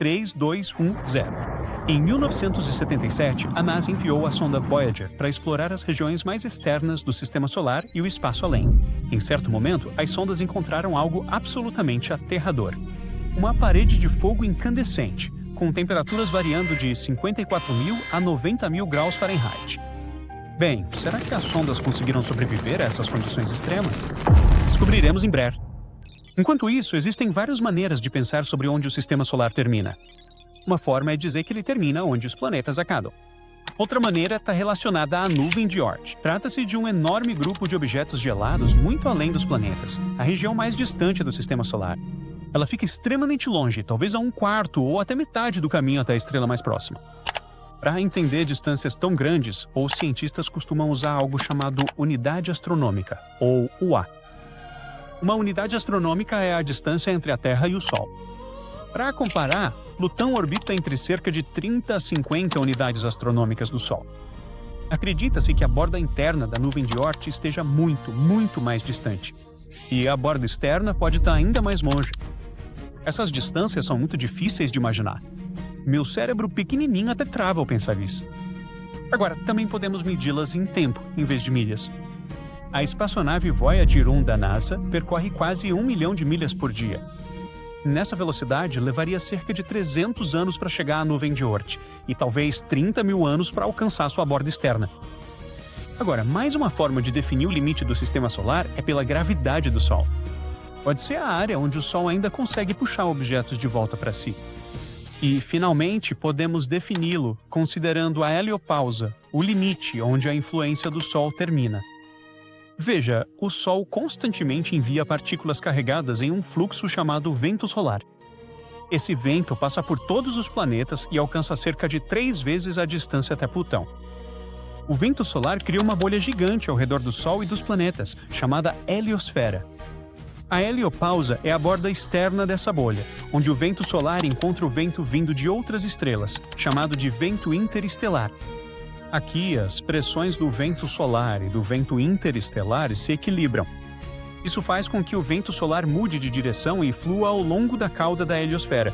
3210. Em 1977, a NASA enviou a sonda Voyager para explorar as regiões mais externas do Sistema Solar e o espaço além. Em certo momento, as sondas encontraram algo absolutamente aterrador. Uma parede de fogo incandescente, com temperaturas variando de 54.000 a 90.000 graus Fahrenheit. Bem, será que as sondas conseguiram sobreviver a essas condições extremas? Descobriremos em breve. Enquanto isso, existem várias maneiras de pensar sobre onde o Sistema Solar termina. Uma forma é dizer que ele termina onde os planetas acabam. Outra maneira está relacionada à nuvem de Oort. Trata-se de um enorme grupo de objetos gelados muito além dos planetas, a região mais distante do Sistema Solar. Ela fica extremamente longe, talvez a 1/4 ou até metade do caminho até a estrela mais próxima. Para entender distâncias tão grandes, os cientistas costumam usar algo chamado unidade astronômica, ou UA. Uma unidade astronômica é a distância entre a Terra e o Sol. Para comparar, Plutão orbita entre cerca de 30 a 50 unidades astronômicas do Sol. Acredita-se que a borda interna da nuvem de Oort esteja muito, muito mais distante. E a borda externa pode estar ainda mais longe. Essas distâncias são muito difíceis de imaginar. Meu cérebro pequenininho até trava ao pensar isso. Agora, também podemos medi-las em tempo, em vez de milhas. A espaçonave Voyager 1 da NASA percorre quase 1 milhão de milhas por dia. Nessa velocidade, levaria cerca de 300 anos para chegar à nuvem de Oort e talvez 30.000 anos para alcançar sua borda externa. Agora, mais uma forma de definir o limite do Sistema Solar é pela gravidade do Sol. Pode ser a área onde o Sol ainda consegue puxar objetos de volta para si. E, finalmente, podemos defini-lo considerando a heliopausa, o limite onde a influência do Sol termina. Veja, o Sol constantemente envia partículas carregadas em um fluxo chamado vento solar. Esse vento passa por todos os planetas e alcança cerca de 3 vezes a distância até Plutão. O vento solar cria uma bolha gigante ao redor do Sol e dos planetas, chamada heliosfera. A heliopausa é a borda externa dessa bolha, onde o vento solar encontra o vento vindo de outras estrelas, chamado de vento interestelar. Aqui, as pressões do vento solar e do vento interestelar se equilibram. Isso faz com que o vento solar mude de direção e flua ao longo da cauda da heliosfera.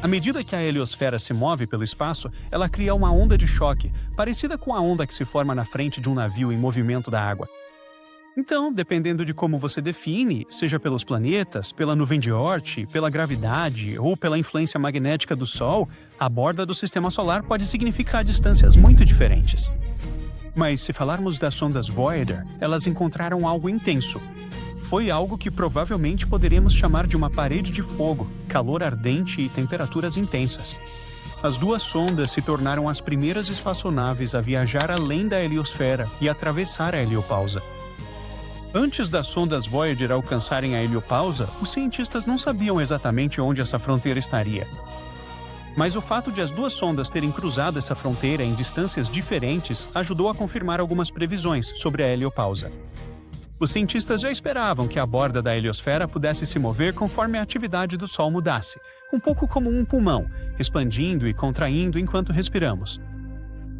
À medida que a heliosfera se move pelo espaço, ela cria uma onda de choque, parecida com a onda que se forma na frente de um navio em movimento da água. Então, dependendo de como você define, seja pelos planetas, pela nuvem de Oort, pela gravidade ou pela influência magnética do Sol, a borda do Sistema Solar pode significar distâncias muito diferentes. Mas se falarmos das sondas Voyager, elas encontraram algo intenso. Foi algo que provavelmente poderemos chamar de uma parede de fogo, calor ardente e temperaturas intensas. As duas sondas se tornaram as primeiras espaçonaves a viajar além da heliosfera e atravessar a heliopausa. Antes das sondas Voyager alcançarem a heliopausa, os cientistas não sabiam exatamente onde essa fronteira estaria. Mas o fato de as duas sondas terem cruzado essa fronteira em distâncias diferentes ajudou a confirmar algumas previsões sobre a heliopausa. Os cientistas já esperavam que a borda da heliosfera pudesse se mover conforme a atividade do Sol mudasse, um pouco como um pulmão, expandindo e contraindo enquanto respiramos.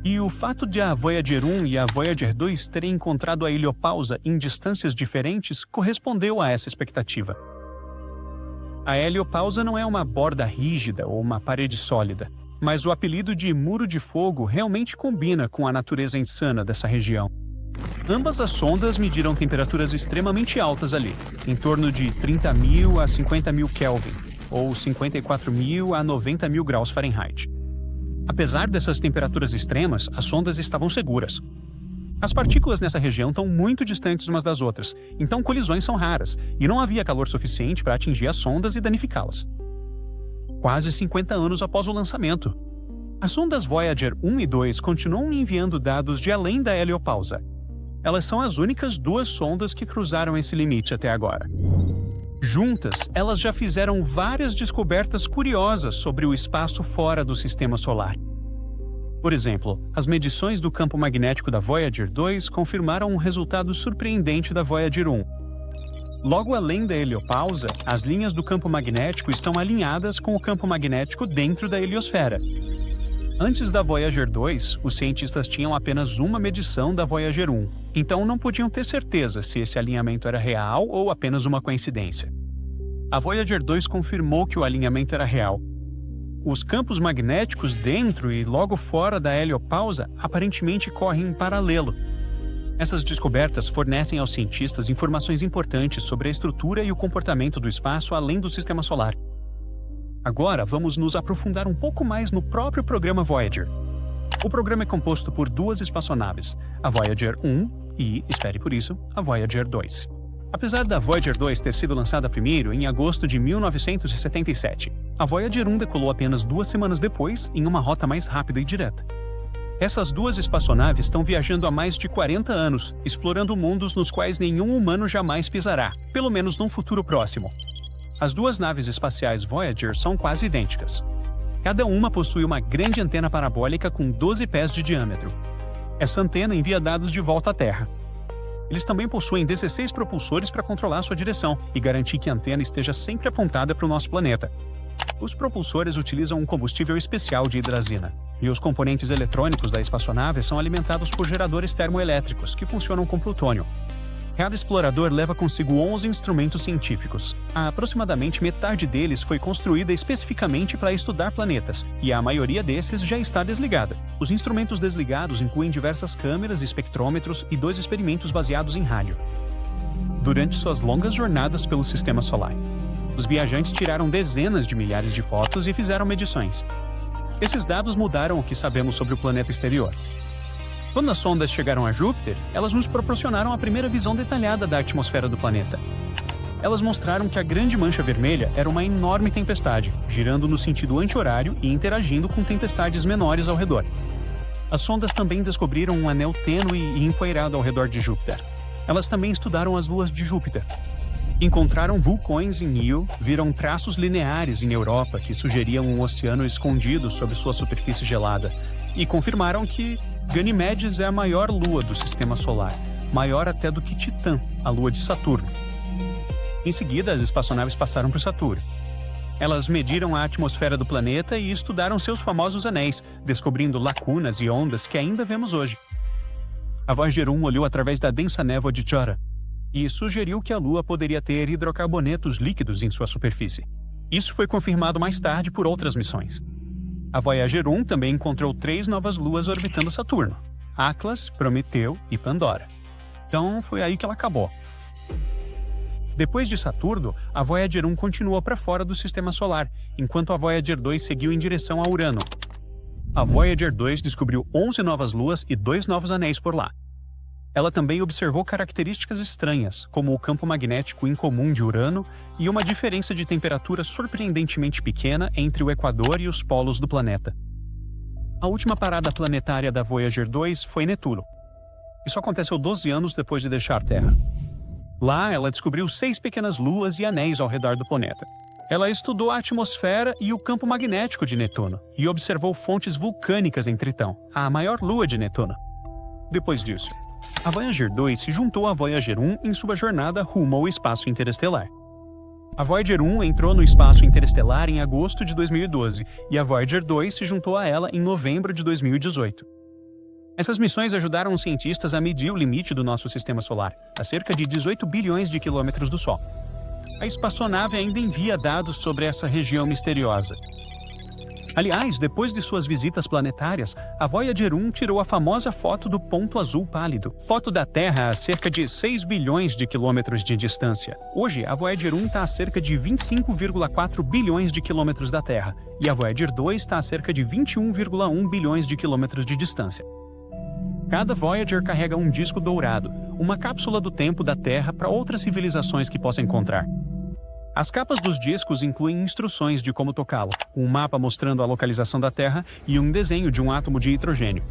E o fato de a Voyager 1 e a Voyager 2 terem encontrado a heliopausa em distâncias diferentes correspondeu a essa expectativa. A heliopausa não é uma borda rígida ou uma parede sólida, mas o apelido de Muro de Fogo realmente combina com a natureza insana dessa região. Ambas as sondas mediram temperaturas extremamente altas ali, em torno de 30.000 a 50.000 Kelvin, ou 54.000 a 90.000 graus Fahrenheit. Apesar dessas temperaturas extremas, as sondas estavam seguras. As partículas nessa região estão muito distantes umas das outras, então colisões são raras, e não havia calor suficiente para atingir as sondas e danificá-las. Quase 50 anos após o lançamento. As sondas Voyager 1 e 2 continuam enviando dados de além da heliopausa. Elas são as únicas duas sondas que cruzaram esse limite até agora. Juntas, elas já fizeram várias descobertas curiosas sobre o espaço fora do Sistema Solar. Por exemplo, as medições do campo magnético da Voyager 2 confirmaram um resultado surpreendente da Voyager 1. Logo além da heliopausa, as linhas do campo magnético estão alinhadas com o campo magnético dentro da heliosfera. Antes da Voyager 2, os cientistas tinham apenas uma medição da Voyager 1, então não podiam ter certeza se esse alinhamento era real ou apenas uma coincidência. A Voyager 2 confirmou que o alinhamento era real. Os campos magnéticos dentro e logo fora da heliopausa aparentemente correm em paralelo. Essas descobertas fornecem aos cientistas informações importantes sobre a estrutura e o comportamento do espaço além do Sistema Solar. Agora, vamos nos aprofundar um pouco mais no próprio programa Voyager. O programa é composto por duas espaçonaves, a Voyager 1 e, espere por isso, a Voyager 2. Apesar da Voyager 2 ter sido lançada primeiro em agosto de 1977, a Voyager 1 decolou apenas 2 semanas depois em uma rota mais rápida e direta. Essas duas espaçonaves estão viajando há mais de 40 anos, explorando mundos nos quais nenhum humano jamais pisará, pelo menos num futuro próximo. As duas naves espaciais Voyager são quase idênticas. Cada uma possui uma grande antena parabólica com 12 pés de diâmetro. Essa antena envia dados de volta à Terra. Eles também possuem 16 propulsores para controlar sua direção e garantir que a antena esteja sempre apontada para o nosso planeta. Os propulsores utilizam um combustível especial de hidrazina, e os componentes eletrônicos da espaçonave são alimentados por geradores termoelétricos que funcionam com plutônio. Cada explorador leva consigo 11 instrumentos científicos. Aproximadamente metade deles foi construída especificamente para estudar planetas, e a maioria desses já está desligada. Os instrumentos desligados incluem diversas câmeras, espectrômetros e 2 experimentos baseados em rádio. Durante suas longas jornadas pelo Sistema Solar, os viajantes tiraram dezenas de milhares de fotos e fizeram medições. Esses dados mudaram o que sabemos sobre o planeta exterior. Quando as sondas chegaram a Júpiter, elas nos proporcionaram a primeira visão detalhada da atmosfera do planeta. Elas mostraram que a Grande Mancha Vermelha era uma enorme tempestade, girando no sentido anti-horário e interagindo com tempestades menores ao redor. As sondas também descobriram um anel tênue e empoeirado ao redor de Júpiter. Elas também estudaram as luas de Júpiter. Encontraram vulcões em Io, viram traços lineares em Europa que sugeriam um oceano escondido sob sua superfície gelada, e confirmaram que Ganimedes é a maior lua do Sistema Solar, maior até do que Titã, a lua de Saturno. Em seguida, as espaçonaves passaram por Saturno. Elas mediram a atmosfera do planeta e estudaram seus famosos anéis, descobrindo lacunas e ondas que ainda vemos hoje. A Voyager 1 olhou através da densa névoa de Jura e sugeriu que a Lua poderia ter hidrocarbonetos líquidos em sua superfície. Isso foi confirmado mais tarde por outras missões. A Voyager 1 também encontrou 3 novas luas orbitando Saturno: Atlas, Prometeu e Pandora. Então foi aí que ela acabou. Depois de Saturno, a Voyager 1 continuou para fora do Sistema Solar, enquanto a Voyager 2 seguiu em direção a Urano. A Voyager 2 descobriu 11 novas luas e 2 novos anéis por lá. Ela também observou características estranhas, como o campo magnético incomum de Urano e uma diferença de temperatura surpreendentemente pequena entre o Equador e os polos do planeta. A última parada planetária da Voyager 2 foi Netuno. Isso aconteceu 12 anos depois de deixar a Terra. Lá, ela descobriu 6 pequenas luas e anéis ao redor do planeta. Ela estudou a atmosfera e o campo magnético de Netuno e observou fontes vulcânicas em Tritão, a maior lua de Netuno. Depois disso, a Voyager 2 se juntou à Voyager 1 em sua jornada rumo ao espaço interestelar. A Voyager 1 entrou no espaço interestelar em agosto de 2012 e a Voyager 2 se juntou a ela em novembro de 2018. Essas missões ajudaram os cientistas a medir o limite do nosso sistema solar, a cerca de 18 bilhões de quilômetros do Sol. A espaçonave ainda envia dados sobre essa região misteriosa. Aliás, depois de suas visitas planetárias, a Voyager 1 tirou a famosa foto do ponto azul pálido, foto da Terra a cerca de 6 bilhões de quilômetros de distância. Hoje, a Voyager 1 está a cerca de 25,4 bilhões de quilômetros da Terra, e a Voyager 2 está a cerca de 21,1 bilhões de quilômetros de distância. Cada Voyager carrega um disco dourado, uma cápsula do tempo da Terra para outras civilizações que possa encontrar. As capas dos discos incluem instruções de como tocá-lo, um mapa mostrando a localização da Terra e um desenho de um átomo de hidrogênio.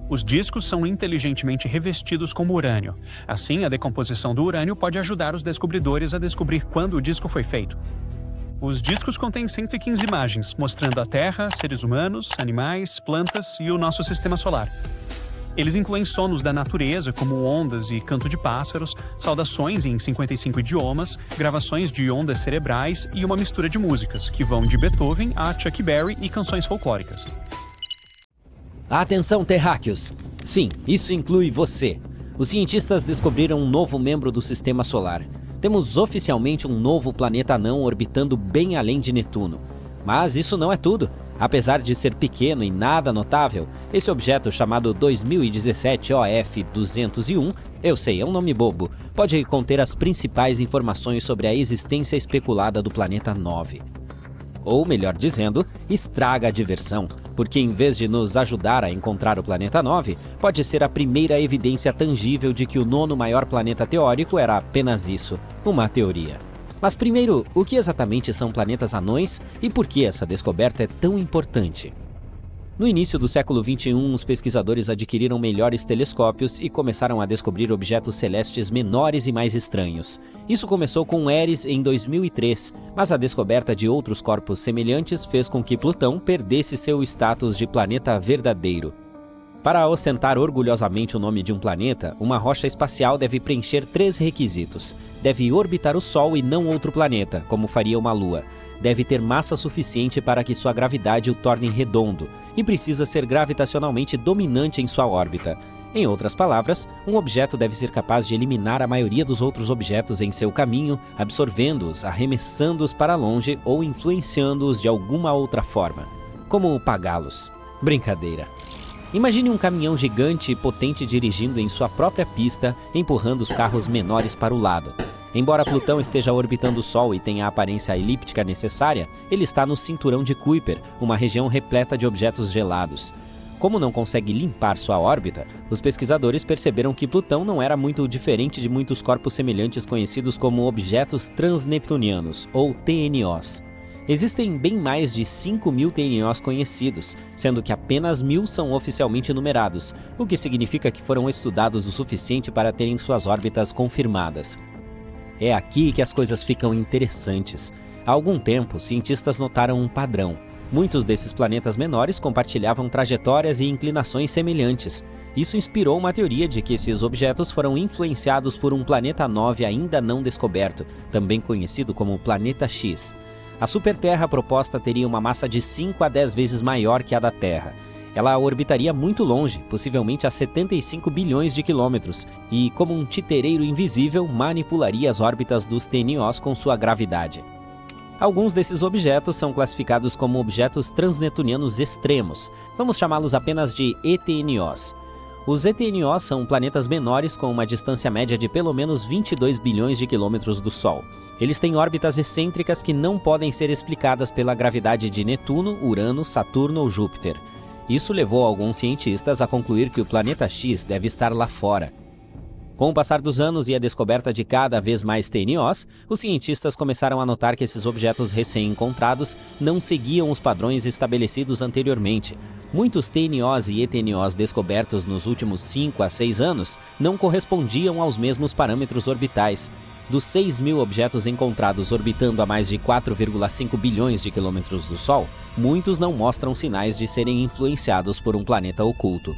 Os discos são inteligentemente revestidos com urânio. Assim, a decomposição do urânio pode ajudar os descobridores a descobrir quando o disco foi feito. Os discos contêm 115 imagens, mostrando a Terra, seres humanos, animais, plantas e o nosso sistema solar. Eles incluem sonos da natureza, como ondas e canto de pássaros, saudações em 55 idiomas, gravações de ondas cerebrais e uma mistura de músicas, que vão de Beethoven a Chuck Berry e canções folclóricas. Atenção, terráqueos! Sim, isso inclui você. Os cientistas descobriram um novo membro do Sistema Solar. Temos oficialmente um novo planeta anão orbitando bem além de Netuno. Mas isso não é tudo. Apesar de ser pequeno e nada notável, esse objeto chamado 2017 OF-201, eu sei, é um nome bobo, pode conter as principais informações sobre a existência especulada do planeta 9. Ou, melhor dizendo, estraga a diversão, porque em vez de nos ajudar a encontrar o planeta 9, pode ser a primeira evidência tangível de que o nono maior planeta teórico era apenas isso, uma teoria. Mas primeiro, o que exatamente são planetas anões e por que essa descoberta é tão importante? No início do século XXI, os pesquisadores adquiriram melhores telescópios e começaram a descobrir objetos celestes menores e mais estranhos. Isso começou com Eris em 2003, mas a descoberta de outros corpos semelhantes fez com que Plutão perdesse seu status de planeta verdadeiro. Para ostentar orgulhosamente o nome de um planeta, uma rocha espacial deve preencher 3 requisitos. Deve orbitar o Sol e não outro planeta, como faria uma Lua. Deve ter massa suficiente para que sua gravidade o torne redondo, e precisa ser gravitacionalmente dominante em sua órbita. Em outras palavras, um objeto deve ser capaz de eliminar a maioria dos outros objetos em seu caminho, absorvendo-os, arremessando-os para longe ou influenciando-os de alguma outra forma, como pagá-los. Brincadeira. Imagine um caminhão gigante e potente dirigindo em sua própria pista, empurrando os carros menores para o lado. Embora Plutão esteja orbitando o Sol e tenha a aparência elíptica necessária, ele está no cinturão de Kuiper, uma região repleta de objetos gelados. Como não consegue limpar sua órbita, os pesquisadores perceberam que Plutão não era muito diferente de muitos corpos semelhantes conhecidos como objetos transneptunianos, ou TNOs. Existem bem mais de 5.000 TNOs conhecidos, sendo que apenas 1.000 são oficialmente numerados, o que significa que foram estudados o suficiente para terem suas órbitas confirmadas. É aqui que as coisas ficam interessantes. Há algum tempo, cientistas notaram um padrão. Muitos desses planetas menores compartilhavam trajetórias e inclinações semelhantes. Isso inspirou uma teoria de que esses objetos foram influenciados por um planeta 9 ainda não descoberto, também conhecido como Planeta X. A superterra proposta teria uma massa de 5 a 10 vezes maior que a da Terra. Ela orbitaria muito longe, possivelmente a 75 bilhões de quilômetros, e, como um titereiro invisível, manipularia as órbitas dos TNOs com sua gravidade. Alguns desses objetos são classificados como objetos transneptunianos extremos. Vamos chamá-los apenas de ETNOs. Os ETNOs são planetas menores com uma distância média de pelo menos 22 bilhões de quilômetros do Sol. Eles têm órbitas excêntricas que não podem ser explicadas pela gravidade de Netuno, Urano, Saturno ou Júpiter. Isso levou alguns cientistas a concluir que o planeta X deve estar lá fora. Com o passar dos anos e a descoberta de cada vez mais TNOs, os cientistas começaram a notar que esses objetos recém-encontrados não seguiam os padrões estabelecidos anteriormente. Muitos TNOs e ETNOs descobertos nos últimos 5 a 6 anos não correspondiam aos mesmos parâmetros orbitais. Dos 6.000 objetos encontrados orbitando a mais de 4,5 bilhões de quilômetros do Sol, muitos não mostram sinais de serem influenciados por um planeta oculto.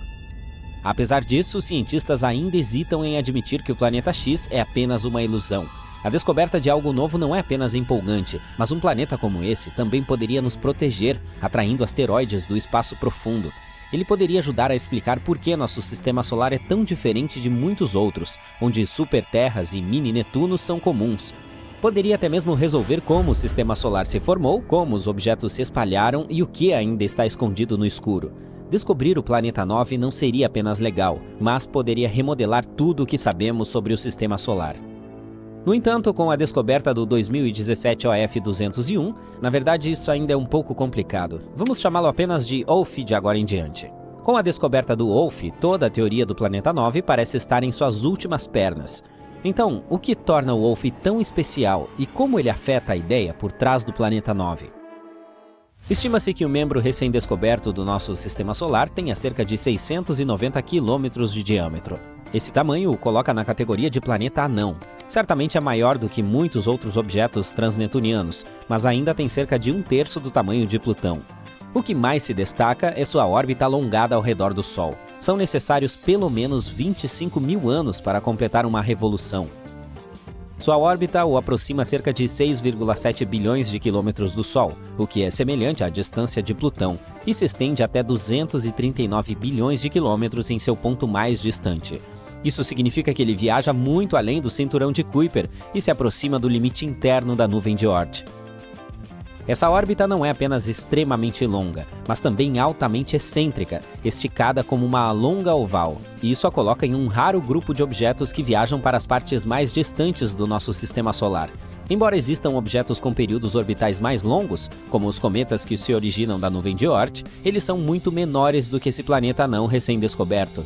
Apesar disso, os cientistas ainda hesitam em admitir que o planeta X é apenas uma ilusão. A descoberta de algo novo não é apenas empolgante, mas um planeta como esse também poderia nos proteger, atraindo asteroides do espaço profundo. Ele poderia ajudar a explicar por que nosso sistema solar é tão diferente de muitos outros, onde superterras e mini-Netunos são comuns. Poderia até mesmo resolver como o sistema solar se formou, como os objetos se espalharam e o que ainda está escondido no escuro. Descobrir o planeta 9 não seria apenas legal, mas poderia remodelar tudo o que sabemos sobre o sistema solar. No entanto, com a descoberta do 2017 OF-201, na verdade isso ainda é um pouco complicado. Vamos chamá-lo apenas de OF de agora em diante. Com a descoberta do OF, toda a teoria do planeta 9 parece estar em suas últimas pernas. Então, o que torna o OF tão especial e como ele afeta a ideia por trás do planeta 9? Estima-se que o membro recém-descoberto do nosso sistema solar tenha cerca de 690 quilômetros de diâmetro. Esse tamanho o coloca na categoria de planeta anão. Certamente é maior do que muitos outros objetos transneptunianos, mas ainda tem cerca de 1/3 do tamanho de Plutão. O que mais se destaca é sua órbita alongada ao redor do Sol. São necessários pelo menos 25.000 anos para completar uma revolução. Sua órbita o aproxima cerca de 6,7 bilhões de quilômetros do Sol, o que é semelhante à distância de Plutão, e se estende até 239 bilhões de quilômetros em seu ponto mais distante. Isso significa que ele viaja muito além do cinturão de Kuiper e se aproxima do limite interno da nuvem de Oort. Essa órbita não é apenas extremamente longa, mas também altamente excêntrica, esticada como uma longa oval, e isso a coloca em um raro grupo de objetos que viajam para as partes mais distantes do nosso sistema solar. Embora existam objetos com períodos orbitais mais longos, como os cometas que se originam da nuvem de Oort, eles são muito menores do que esse planeta anão recém-descoberto.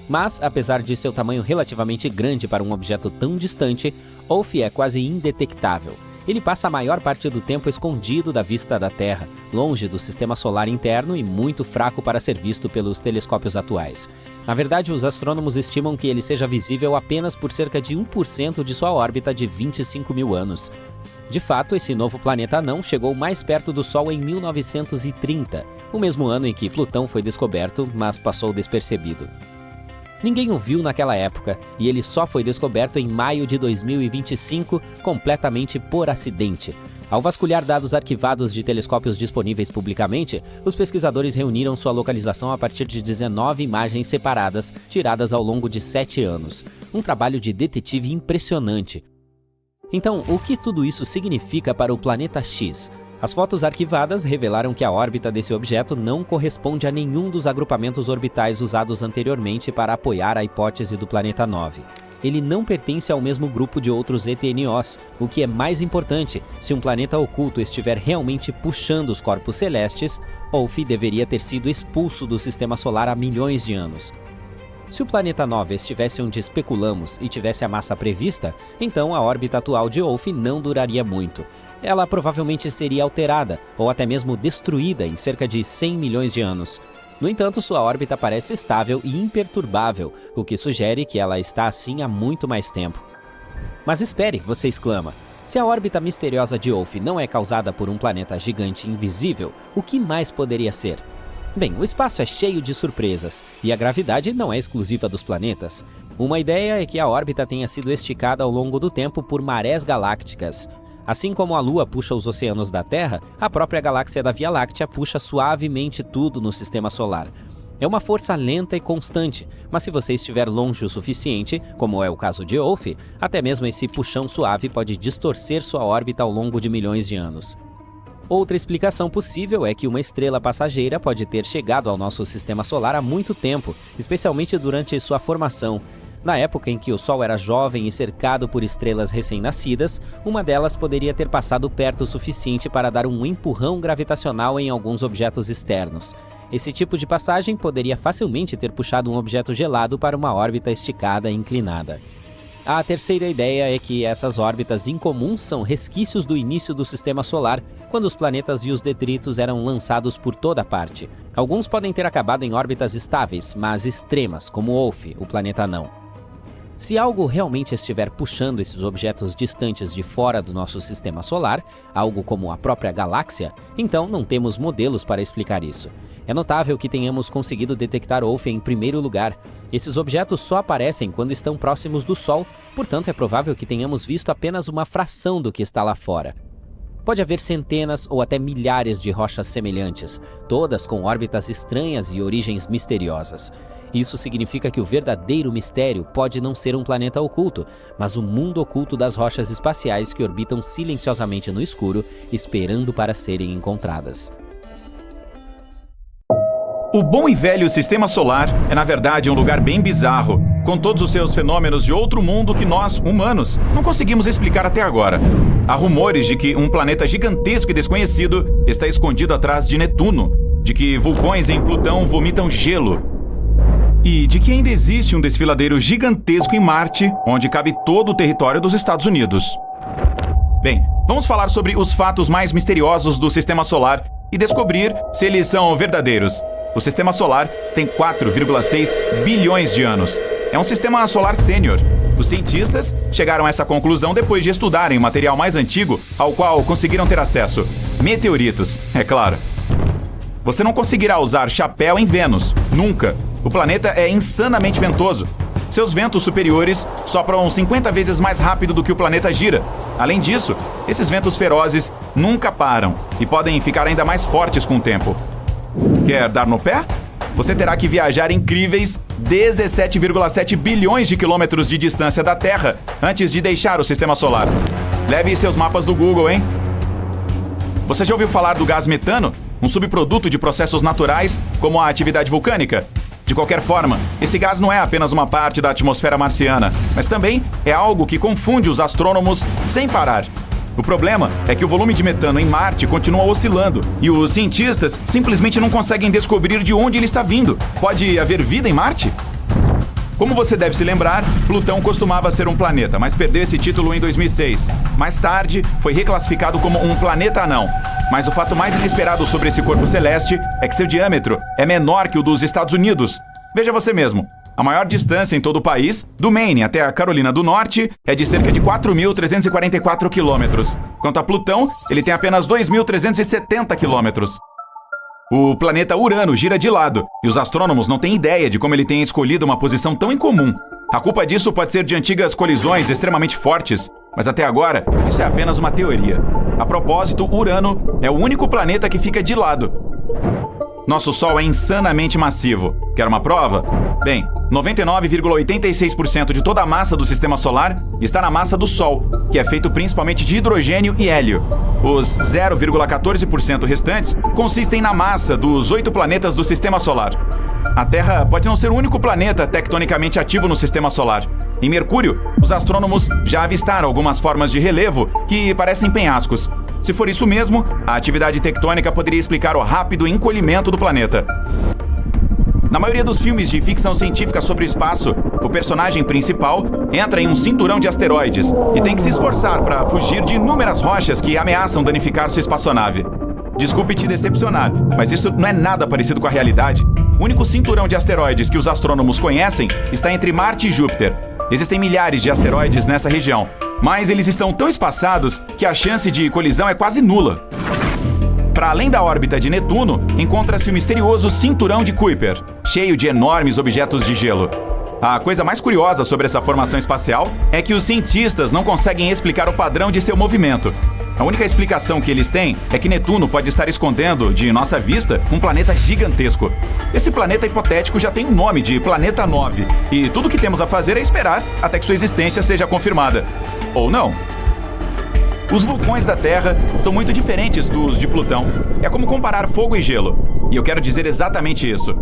Mas, apesar de seu tamanho relativamente grande para um objeto tão distante, Wolf é quase indetectável. Ele passa a maior parte do tempo escondido da vista da Terra, longe do sistema solar interno e muito fraco para ser visto pelos telescópios atuais. Na verdade, os astrônomos estimam que ele seja visível apenas por cerca de 1% de sua órbita de 25 mil anos. De fato, esse novo planeta anão chegou mais perto do Sol em 1930, o mesmo ano em que Plutão foi descoberto, mas passou despercebido. Ninguém o viu naquela época, e ele só foi descoberto em maio de 2025, completamente por acidente. Ao vasculhar dados arquivados de telescópios disponíveis publicamente, os pesquisadores reuniram sua localização a partir de 19 imagens separadas, tiradas ao longo de 7 anos. Um trabalho de detetive impressionante. Então, o que tudo isso significa para o planeta X? As fotos arquivadas revelaram que a órbita desse objeto não corresponde a nenhum dos agrupamentos orbitais usados anteriormente para apoiar a hipótese do planeta 9. Ele não pertence ao mesmo grupo de outros ETNOs, o que é mais importante. Se um planeta oculto estiver realmente puxando os corpos celestes, Wolf deveria ter sido expulso do sistema solar há milhões de anos. Se o planeta 9 estivesse onde especulamos e tivesse a massa prevista, então a órbita atual de Wolf não duraria muito. Ela provavelmente seria alterada, ou até mesmo destruída em cerca de 100 milhões de anos. No entanto, sua órbita parece estável e imperturbável, o que sugere que ela está assim há muito mais tempo. Mas espere, você exclama. Se a órbita misteriosa de Wolf não é causada por um planeta gigante invisível, o que mais poderia ser? Bem, o espaço é cheio de surpresas, e a gravidade não é exclusiva dos planetas. Uma ideia é que a órbita tenha sido esticada ao longo do tempo por marés galácticas. Assim como a Lua puxa os oceanos da Terra, a própria galáxia da Via Láctea puxa suavemente tudo no sistema solar. É uma força lenta e constante, mas se você estiver longe o suficiente, como é o caso de Wolf, até mesmo esse puxão suave pode distorcer sua órbita ao longo de milhões de anos. Outra explicação possível é que uma estrela passageira pode ter chegado ao nosso sistema solar há muito tempo, especialmente durante sua formação. Na época em que o Sol era jovem e cercado por estrelas recém-nascidas, uma delas poderia ter passado perto o suficiente para dar um empurrão gravitacional em alguns objetos externos. Esse tipo de passagem poderia facilmente ter puxado um objeto gelado para uma órbita esticada e inclinada. A terceira ideia é que essas órbitas incomuns são resquícios do início do sistema solar, quando os planetas e os detritos eram lançados por toda parte. Alguns podem ter acabado em órbitas estáveis, mas extremas, como Wolf, o planeta anão. Se algo realmente estiver puxando esses objetos distantes de fora do nosso sistema solar, algo como a própria galáxia, então não temos modelos para explicar isso. É notável que tenhamos conseguido detectar Wolf em primeiro lugar. Esses objetos só aparecem quando estão próximos do Sol, portanto é provável que tenhamos visto apenas uma fração do que está lá fora. Pode haver centenas ou até milhares de rochas semelhantes, todas com órbitas estranhas e origens misteriosas. Isso significa que o verdadeiro mistério pode não ser um planeta oculto, mas o mundo oculto das rochas espaciais que orbitam silenciosamente no escuro, esperando para serem encontradas. O bom e velho Sistema Solar é, na verdade, um lugar bem bizarro, com todos os seus fenômenos de outro mundo que nós, humanos, não conseguimos explicar até agora. Há rumores de que um planeta gigantesco e desconhecido está escondido atrás de Netuno, de que vulcões em Plutão vomitam gelo, e de que ainda existe um desfiladeiro gigantesco em Marte, onde cabe todo o território dos Estados Unidos. Bem, vamos falar sobre os fatos mais misteriosos do Sistema Solar e descobrir se eles são verdadeiros. O Sistema Solar tem 4,6 bilhões de anos. É um sistema solar sênior. Os cientistas chegaram a essa conclusão depois de estudarem o material mais antigo ao qual conseguiram ter acesso. Meteoritos, é claro. Você não conseguirá usar chapéu em Vênus, nunca. O planeta é insanamente ventoso. Seus ventos superiores sopram 50 vezes mais rápido do que o planeta gira. Além disso, esses ventos ferozes nunca param e podem ficar ainda mais fortes com o tempo. Quer dar no pé? Você terá que viajar incríveis 17,7 bilhões de quilômetros de distância da Terra antes de deixar o Sistema Solar. Leve seus mapas do Google, hein? Você já ouviu falar do gás metano? Um subproduto de processos naturais, como a atividade vulcânica? De qualquer forma, esse gás não é apenas uma parte da atmosfera marciana, mas também é algo que confunde os astrônomos sem parar. O problema é que o volume de metano em Marte continua oscilando e os cientistas simplesmente não conseguem descobrir de onde ele está vindo. Pode haver vida em Marte? Como você deve se lembrar, Plutão costumava ser um planeta, mas perdeu esse título em 2006. Mais tarde, foi reclassificado como um planeta anão. Mas o fato mais inesperado sobre esse corpo celeste é que seu diâmetro é menor que o dos Estados Unidos. Veja você mesmo. A maior distância em todo o país, do Maine até a Carolina do Norte, é de cerca de 4.344 quilômetros. Quanto a Plutão, ele tem apenas 2.370 quilômetros. O planeta Urano gira de lado, e os astrônomos não têm ideia de como ele tenha escolhido uma posição tão incomum. A culpa disso pode ser de antigas colisões extremamente fortes, mas até agora, isso é apenas uma teoria. A propósito, Urano é o único planeta que fica de lado. Nosso Sol é insanamente massivo. Quer uma prova? Bem, 99,86% de toda a massa do Sistema Solar está na massa do Sol, que é feito principalmente de hidrogênio e hélio. Os 0,14% restantes consistem na massa dos 8 planetas do Sistema Solar. A Terra pode não ser o único planeta tectonicamente ativo no Sistema Solar. Em Mercúrio, os astrônomos já avistaram algumas formas de relevo que parecem penhascos. Se for isso mesmo, a atividade tectônica poderia explicar o rápido encolhimento do planeta. Na maioria dos filmes de ficção científica sobre o espaço, o personagem principal entra em um cinturão de asteroides e tem que se esforçar para fugir de inúmeras rochas que ameaçam danificar sua espaçonave. Desculpe te decepcionar, mas isso não é nada parecido com a realidade. O único cinturão de asteroides que os astrônomos conhecem está entre Marte e Júpiter. Existem milhares de asteroides nessa região, mas eles estão tão espaçados que a chance de colisão é quase nula. Para além da órbita de Netuno, encontra-se o misterioso Cinturão de Kuiper, cheio de enormes objetos de gelo. A coisa mais curiosa sobre essa formação espacial é que os cientistas não conseguem explicar o padrão de seu movimento. A única explicação que eles têm é que Netuno pode estar escondendo, de nossa vista, um planeta gigantesco. Esse planeta hipotético já tem um nome de Planeta 9, e tudo o que temos a fazer é esperar até que sua existência seja confirmada. Ou não. Os vulcões da Terra são muito diferentes dos de Plutão. É como comparar fogo e gelo. E eu quero dizer exatamente isso.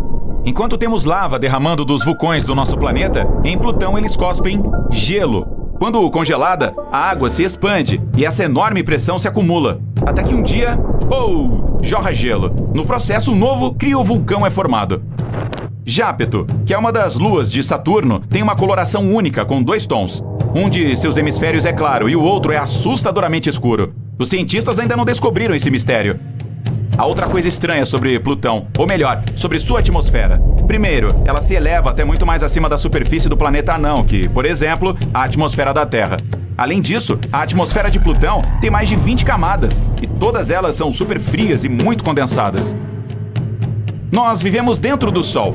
Enquanto temos lava derramando dos vulcões do nosso planeta, em Plutão eles cospem gelo. Quando congelada, a água se expande e essa enorme pressão se acumula. Até que um dia, jorra gelo. No processo, um novo criovulcão é formado. Jápeto, que é uma das luas de Saturno, tem uma coloração única com 2 tons. Um de seus hemisférios é claro e o outro é assustadoramente escuro. Os cientistas ainda não descobriram esse mistério. Há outra coisa estranha sobre Plutão, ou melhor, sobre sua atmosfera. Primeiro, ela se eleva até muito mais acima da superfície do planeta anão que, por exemplo, a atmosfera da Terra. Além disso, a atmosfera de Plutão tem mais de 20 camadas, e todas elas são super frias e muito condensadas. Nós vivemos dentro do Sol.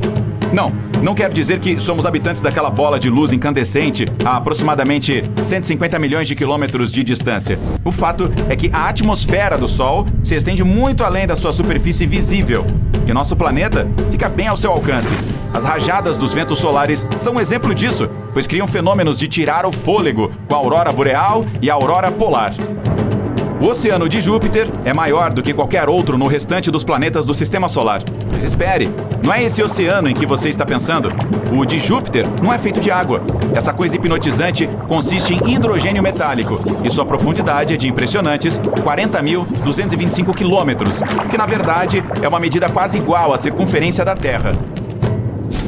Não quero dizer que somos habitantes daquela bola de luz incandescente a aproximadamente 150 milhões de quilômetros de distância. O fato é que a atmosfera do Sol se estende muito além da sua superfície visível, e nosso planeta fica bem ao seu alcance. As rajadas dos ventos solares são um exemplo disso, pois criam fenômenos de tirar o fôlego, com a aurora boreal e a aurora polar. O oceano de Júpiter é maior do que qualquer outro no restante dos planetas do Sistema Solar. Mas espere, não é esse oceano em que você está pensando. O de Júpiter não é feito de água. Essa coisa hipnotizante consiste em hidrogênio metálico e sua profundidade é de impressionantes 40.225 quilômetros, que na verdade é uma medida quase igual à circunferência da Terra.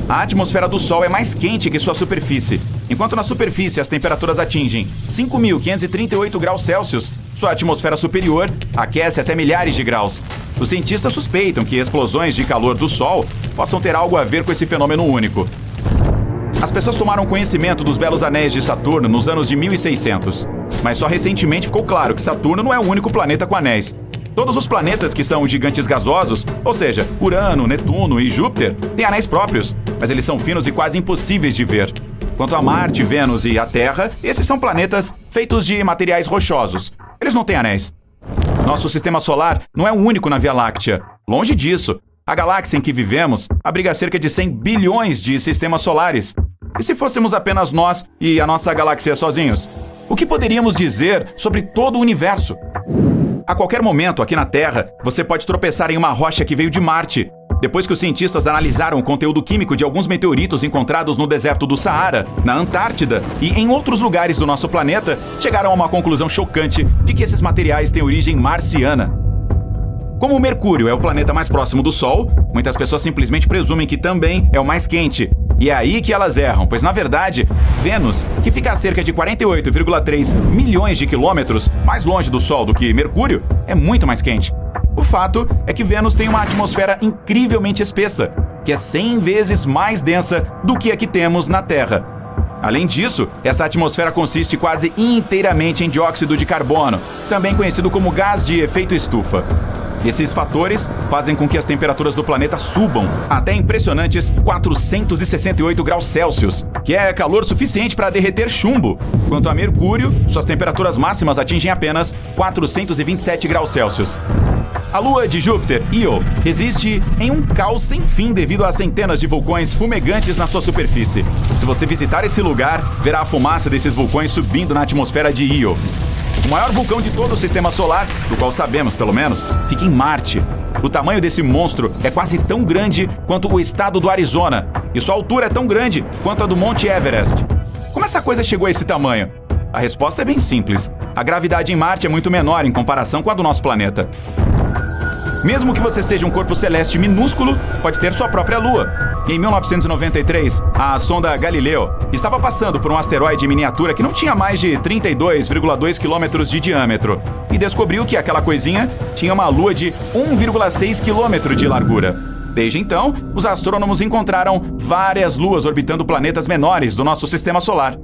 A atmosfera do Sol é mais quente que sua superfície. Enquanto na superfície as temperaturas atingem 5.538 graus Celsius, sua atmosfera superior aquece até milhares de graus. Os cientistas suspeitam que explosões de calor do Sol possam ter algo a ver com esse fenômeno único. As pessoas tomaram conhecimento dos belos anéis de Saturno nos anos de 1600, mas só recentemente ficou claro que Saturno não é o único planeta com anéis. Todos os planetas que são gigantes gasosos, ou seja, Urano, Netuno e Júpiter, têm anéis próprios, mas eles são finos e quase impossíveis de ver. Quanto a Marte, Vênus e a Terra, esses são planetas feitos de materiais rochosos. Eles não têm anéis. Nosso sistema solar não é o único na Via Láctea. Longe disso. A galáxia em que vivemos abriga cerca de 100 bilhões de sistemas solares. E se fôssemos apenas nós e a nossa galáxia sozinhos? O que poderíamos dizer sobre todo o universo? A qualquer momento, aqui na Terra, você pode tropeçar em uma rocha que veio de Marte. Depois que os cientistas analisaram o conteúdo químico de alguns meteoritos encontrados no deserto do Saara, na Antártida e em outros lugares do nosso planeta, chegaram a uma conclusão chocante de que esses materiais têm origem marciana. Como o Mercúrio é o planeta mais próximo do Sol, muitas pessoas simplesmente presumem que também é o mais quente. E é aí que elas erram, pois na verdade, Vênus, que fica a cerca de 48,3 milhões de quilômetros mais longe do Sol do que Mercúrio, é muito mais quente. O fato é que Vênus tem uma atmosfera incrivelmente espessa, que é 100 vezes mais densa do que a que temos na Terra. Além disso, essa atmosfera consiste quase inteiramente em dióxido de carbono, também conhecido como gás de efeito estufa. Esses fatores fazem com que as temperaturas do planeta subam até impressionantes 468 graus Celsius, que é calor suficiente para derreter chumbo. Quanto a Mercúrio, suas temperaturas máximas atingem apenas 427 graus Celsius. A lua de Júpiter, Io, existe em um caos sem fim devido a centenas de vulcões fumegantes na sua superfície. Se você visitar esse lugar, verá a fumaça desses vulcões subindo na atmosfera de Io. O maior vulcão de todo o sistema solar, do qual sabemos, pelo menos, fica em Marte. O tamanho desse monstro é quase tão grande quanto o estado do Arizona, e sua altura é tão grande quanto a do Monte Everest. Como essa coisa chegou a esse tamanho? A resposta é bem simples. A gravidade em Marte é muito menor em comparação com a do nosso planeta. Mesmo que você seja um corpo celeste minúsculo, pode ter sua própria lua. Em 1993, a sonda Galileu estava passando por um asteroide em miniatura que não tinha mais de 32,2 quilômetros de diâmetro e descobriu que aquela coisinha tinha uma lua de 1,6 quilômetro de largura. Desde então, os astrônomos encontraram várias luas orbitando planetas menores do nosso sistema solar.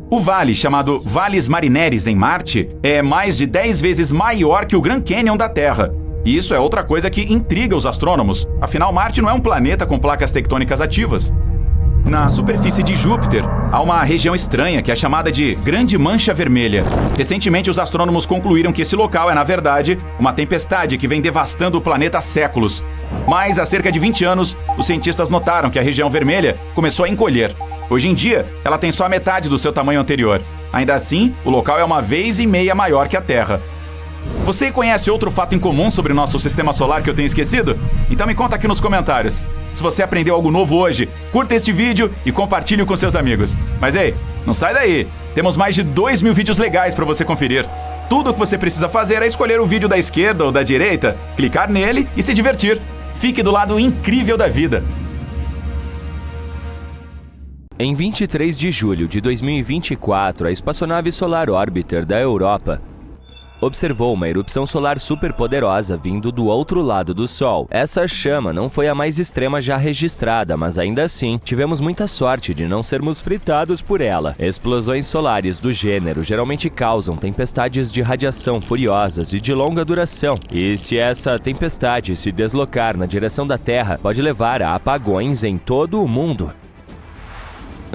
O vale, chamado Valles Marineris em Marte, é mais de 10 vezes maior que o Grand Canyon da Terra. E isso é outra coisa que intriga os astrônomos, afinal Marte não é um planeta com placas tectônicas ativas. Na superfície de Júpiter, há uma região estranha que é chamada de Grande Mancha Vermelha. Recentemente, os astrônomos concluíram que esse local é, na verdade, uma tempestade que vem devastando o planeta há séculos. Mas, há cerca de 20 anos, os cientistas notaram que a região vermelha começou a encolher. Hoje em dia, ela tem só a metade do seu tamanho anterior. Ainda assim, o local é 1,5 vezes maior que a Terra. Você conhece outro fato incomum sobre o nosso sistema solar que eu tenho esquecido? Então me conta aqui nos comentários. Se você aprendeu algo novo hoje, curta este vídeo e compartilhe com seus amigos. Mas ei, não sai daí! Temos mais de 2.000 vídeos legais para você conferir. Tudo o que você precisa fazer é escolher o vídeo da esquerda ou da direita, clicar nele e se divertir. Fique do lado incrível da vida. Em 23 de julho de 2024, a espaçonave Solar Orbiter da Europa observou uma erupção solar superpoderosa vindo do outro lado do Sol. Essa chama não foi a mais extrema já registrada, mas ainda assim, tivemos muita sorte de não sermos fritados por ela. Explosões solares do gênero geralmente causam tempestades de radiação furiosas e de longa duração, e se essa tempestade se deslocar na direção da Terra, pode levar a apagões em todo o mundo.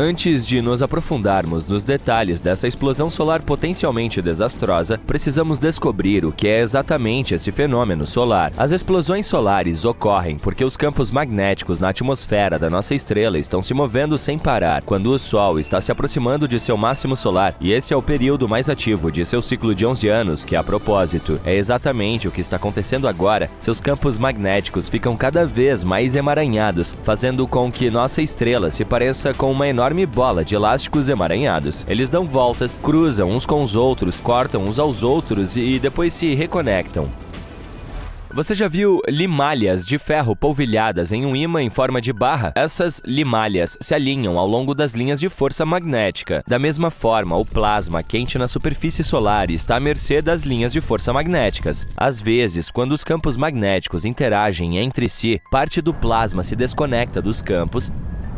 Antes de nos aprofundarmos nos detalhes dessa explosão solar potencialmente desastrosa, precisamos descobrir o que é exatamente esse fenômeno solar. As explosões solares ocorrem porque os campos magnéticos na atmosfera da nossa estrela estão se movendo sem parar, quando o Sol está se aproximando de seu máximo solar, e esse é o período mais ativo de seu ciclo de 11 anos, que, a propósito, é exatamente o que está acontecendo agora. Seus campos magnéticos ficam cada vez mais emaranhados, fazendo com que nossa estrela se pareça com uma enorme bola de elásticos emaranhados. Eles dão voltas, cruzam uns com os outros, cortam uns aos outros e depois se reconectam. Você já viu limalhas de ferro polvilhadas em um ímã em forma de barra? Essas limalhas se alinham ao longo das linhas de força magnética. Da mesma forma, o plasma quente na superfície solar está à mercê das linhas de força magnéticas. Às vezes, quando os campos magnéticos interagem entre si, parte do plasma se desconecta dos campos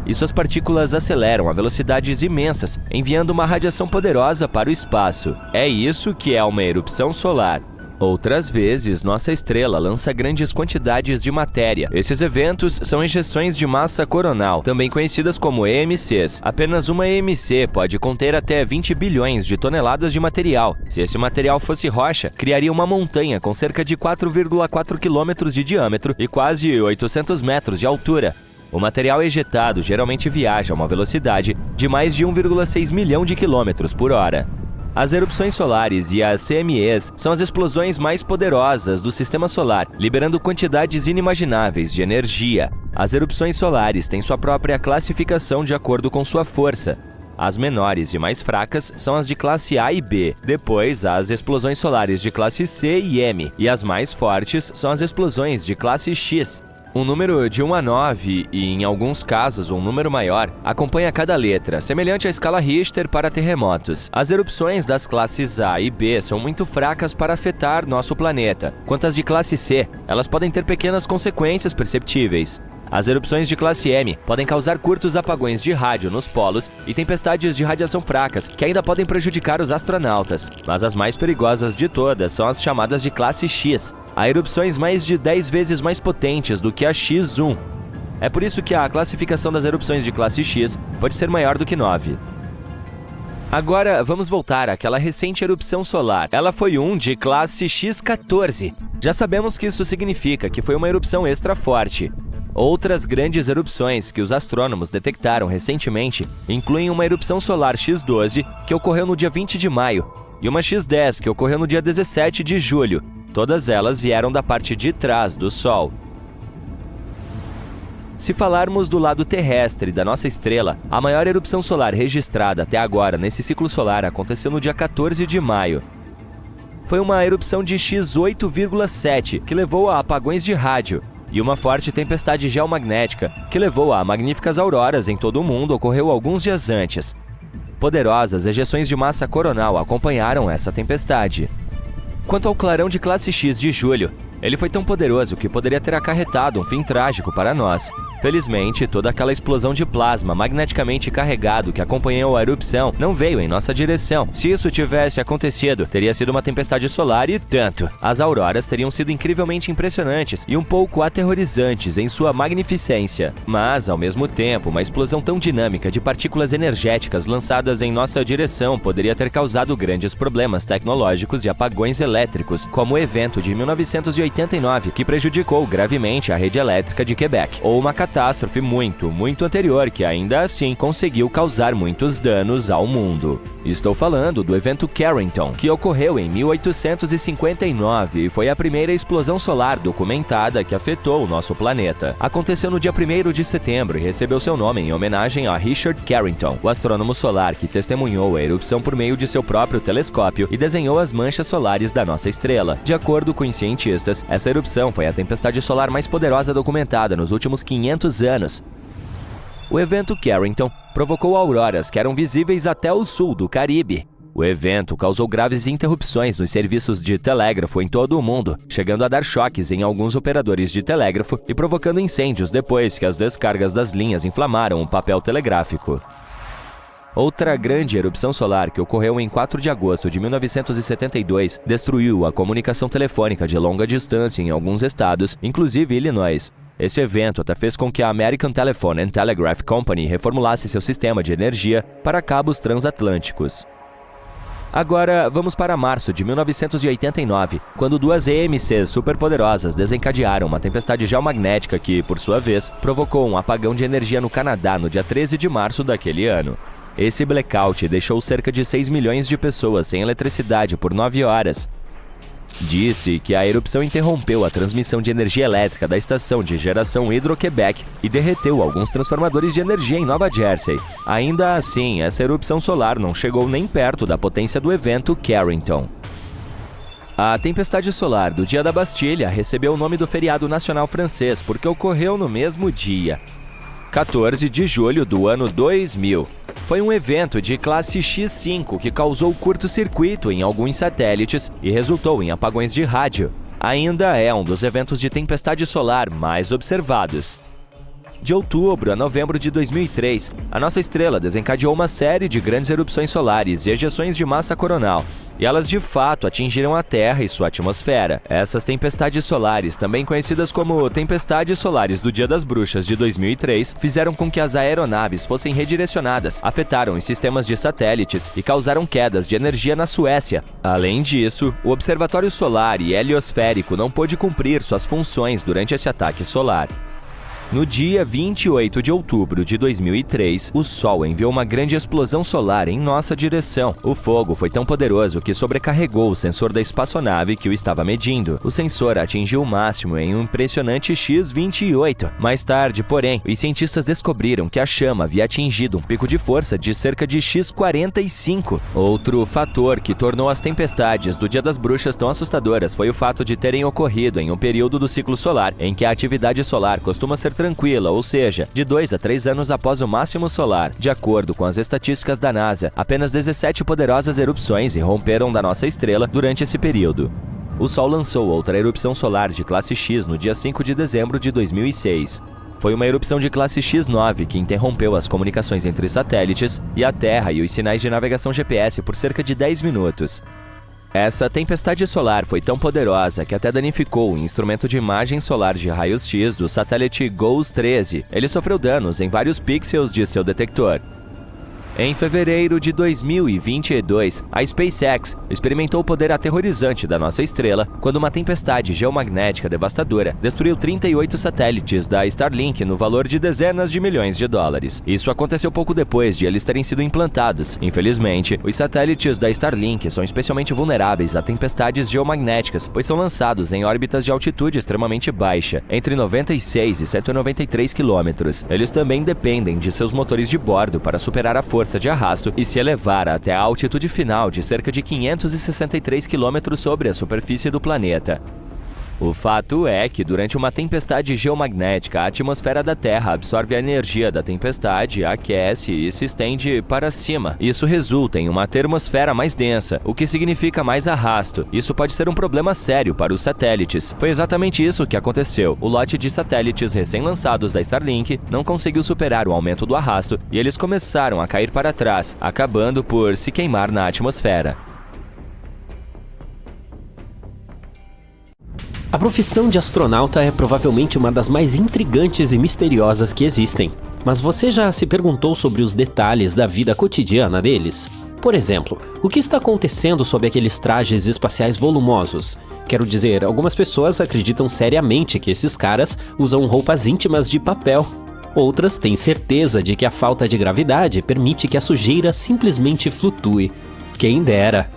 e suas partículas aceleram a velocidades imensas, enviando uma radiação poderosa para o espaço. É isso que é uma erupção solar. Outras vezes, nossa estrela lança grandes quantidades de matéria. Esses eventos são ejeções de massa coronal, também conhecidas como EMCs. Apenas uma EMC pode conter até 20 bilhões de toneladas de material. Se esse material fosse rocha, criaria uma montanha com cerca de 4,4 quilômetros de diâmetro e quase 800 metros de altura. O material ejetado geralmente viaja a uma velocidade de mais de 1,6 milhão de quilômetros por hora. As erupções solares e as CMEs são as explosões mais poderosas do sistema solar, liberando quantidades inimagináveis de energia. As erupções solares têm sua própria classificação de acordo com sua força. As menores e mais fracas são as de classe A e B. Depois, as explosões solares de classe C e M. E as mais fortes são as explosões de classe X. Um número de 1 a 9, e em alguns casos um número maior, acompanha cada letra, semelhante à escala Richter para terremotos. As erupções das classes A e B são muito fracas para afetar nosso planeta. Quanto às de classe C, elas podem ter pequenas consequências perceptíveis. As erupções de classe M podem causar curtos apagões de rádio nos polos e tempestades de radiação fracas, que ainda podem prejudicar os astronautas. Mas as mais perigosas de todas são as chamadas de classe X. Há erupções mais de 10 vezes mais potentes do que a X1. É por isso que a classificação das erupções de classe X pode ser maior do que 9. Agora, vamos voltar àquela recente erupção solar. Ela foi de classe X14. Já sabemos que isso significa que foi uma erupção extra forte. Outras grandes erupções que os astrônomos detectaram recentemente incluem uma erupção solar X12, que ocorreu no dia 20 de maio, e uma X10, que ocorreu no dia 17 de julho. Todas elas vieram da parte de trás do Sol. Se falarmos do lado terrestre da nossa estrela, a maior erupção solar registrada até agora nesse ciclo solar aconteceu no dia 14 de maio. Foi uma erupção de X8,7, que levou a apagões de rádio, e uma forte tempestade geomagnética, que levou a magníficas auroras em todo o mundo, ocorreu alguns dias antes. Poderosas ejeções de massa coronal acompanharam essa tempestade. Quanto ao clarão de classe X de julho, ele foi tão poderoso que poderia ter acarretado um fim trágico para nós. Felizmente, toda aquela explosão de plasma magneticamente carregado que acompanhou a erupção não veio em nossa direção. Se isso tivesse acontecido, teria sido uma tempestade solar e tanto. As auroras teriam sido incrivelmente impressionantes e um pouco aterrorizantes em sua magnificência. Mas, ao mesmo tempo, uma explosão tão dinâmica de partículas energéticas lançadas em nossa direção poderia ter causado grandes problemas tecnológicos e apagões elétricos, como o evento de 1989, que prejudicou gravemente a rede elétrica de Quebec, ou uma catástrofe muito anterior que ainda assim conseguiu causar muitos danos ao mundo. Estou falando do evento Carrington, que ocorreu em 1859 e foi a primeira explosão solar documentada que afetou o nosso planeta. Aconteceu no dia 1º de setembro e recebeu seu nome em homenagem a Richard Carrington, o astrônomo solar que testemunhou a erupção por meio de seu próprio telescópio e desenhou as manchas solares da nossa estrela. De acordo com os cientistas, essa erupção foi a tempestade solar mais poderosa documentada nos últimos 500 anos. O evento Carrington provocou auroras que eram visíveis até o sul do Caribe. O evento causou graves interrupções nos serviços de telégrafo em todo o mundo, chegando a dar choques em alguns operadores de telégrafo e provocando incêndios depois que as descargas das linhas inflamaram o papel telegráfico. Outra grande erupção solar que ocorreu em 4 de agosto de 1972 destruiu a comunicação telefônica de longa distância em alguns estados, inclusive Illinois. Esse evento até fez com que a American Telephone and Telegraph Company reformulasse seu sistema de energia para cabos transatlânticos. Agora, vamos para março de 1989, quando duas EMCs superpoderosas desencadearam uma tempestade geomagnética que, por sua vez, provocou um apagão de energia no Canadá no dia 13 de março daquele ano. Esse blackout deixou cerca de 6 milhões de pessoas sem eletricidade por 9 horas. Disse que a erupção interrompeu a transmissão de energia elétrica da estação de geração Hydro-Quebec e derreteu alguns transformadores de energia em Nova Jersey. Ainda assim, essa erupção solar não chegou nem perto da potência do evento Carrington. A tempestade solar do Dia da Bastilha recebeu o nome do feriado nacional francês porque ocorreu no mesmo dia, 14 de julho do ano 2000. Foi um evento de classe X5 que causou curto-circuito em alguns satélites e resultou em apagões de rádio. Ainda é um dos eventos de tempestade solar mais observados. De outubro a novembro de 2003, a nossa estrela desencadeou uma série de grandes erupções solares e ejeções de massa coronal, e elas de fato atingiram a Terra e sua atmosfera. Essas tempestades solares, também conhecidas como tempestades solares do Dia das Bruxas de 2003, fizeram com que as aeronaves fossem redirecionadas, afetaram os sistemas de satélites e causaram quedas de energia na Suécia. Além disso, o Observatório Solar e Heliosférico não pôde cumprir suas funções durante esse ataque solar. No dia 28 de outubro de 2003, o Sol enviou uma grande explosão solar em nossa direção. O fogo foi tão poderoso que sobrecarregou o sensor da espaçonave que o estava medindo. O sensor atingiu o máximo em um impressionante X28. Mais tarde, porém, os cientistas descobriram que a chama havia atingido um pico de força de cerca de X45. Outro fator que tornou as tempestades do Dia das Bruxas tão assustadoras foi o fato de terem ocorrido em um período do ciclo solar em que a atividade solar costuma ser tranquila, ou seja, de 2 a 3 anos após o máximo solar. De acordo com as estatísticas da NASA, apenas 17 poderosas erupções irromperam da nossa estrela durante esse período. O Sol lançou outra erupção solar de classe X no dia 5 de dezembro de 2006. Foi uma erupção de classe X9 que interrompeu as comunicações entre satélites e a Terra e os sinais de navegação GPS por cerca de 10 minutos. Essa tempestade solar foi tão poderosa que até danificou o instrumento de imagem solar de raios-X do satélite GOES 13. Ele sofreu danos em vários pixels de seu detector. Em fevereiro de 2022, a SpaceX experimentou o poder aterrorizante da nossa estrela quando uma tempestade geomagnética devastadora destruiu 38 satélites da Starlink no valor de dezenas de milhões de dólares. Isso aconteceu pouco depois de eles terem sido implantados. Infelizmente, os satélites da Starlink são especialmente vulneráveis a tempestades geomagnéticas, pois são lançados em órbitas de altitude extremamente baixa, entre 96 e 193 quilômetros. Eles também dependem de seus motores de bordo para superar a força de arrasto e se elevar até a altitude final de cerca de 563 km sobre a superfície do planeta. O fato é que, durante uma tempestade geomagnética, a atmosfera da Terra absorve a energia da tempestade, aquece e se estende para cima. Isso resulta em uma termosfera mais densa, o que significa mais arrasto. Isso pode ser um problema sério para os satélites. Foi exatamente isso que aconteceu. O lote de satélites recém-lançados da Starlink não conseguiu superar o aumento do arrasto e eles começaram a cair para trás, acabando por se queimar na atmosfera. A profissão de astronauta é provavelmente uma das mais intrigantes e misteriosas que existem. Mas você já se perguntou sobre os detalhes da vida cotidiana deles? Por exemplo, o que está acontecendo sob aqueles trajes espaciais volumosos? Quero dizer, algumas pessoas acreditam seriamente que esses caras usam roupas íntimas de papel. Outras têm certeza de que a falta de gravidade permite que a sujeira simplesmente flutue. Quem dera!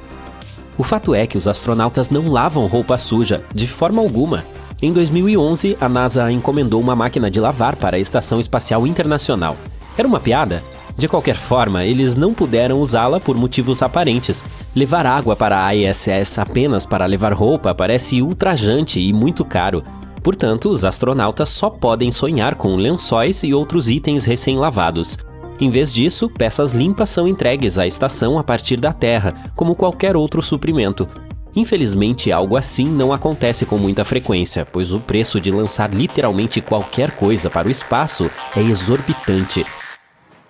O fato é que os astronautas não lavam roupa suja, de forma alguma. Em 2011, a NASA encomendou uma máquina de lavar para a Estação Espacial Internacional. Era uma piada? De qualquer forma, eles não puderam usá-la por motivos aparentes. Levar água para a ISS apenas para levar roupa parece ultrajante e muito caro. Portanto, os astronautas só podem sonhar com lençóis e outros itens recém-lavados. Em vez disso, peças limpas são entregues à estação a partir da Terra, como qualquer outro suprimento. Infelizmente, algo assim não acontece com muita frequência, pois o preço de lançar literalmente qualquer coisa para o espaço é exorbitante.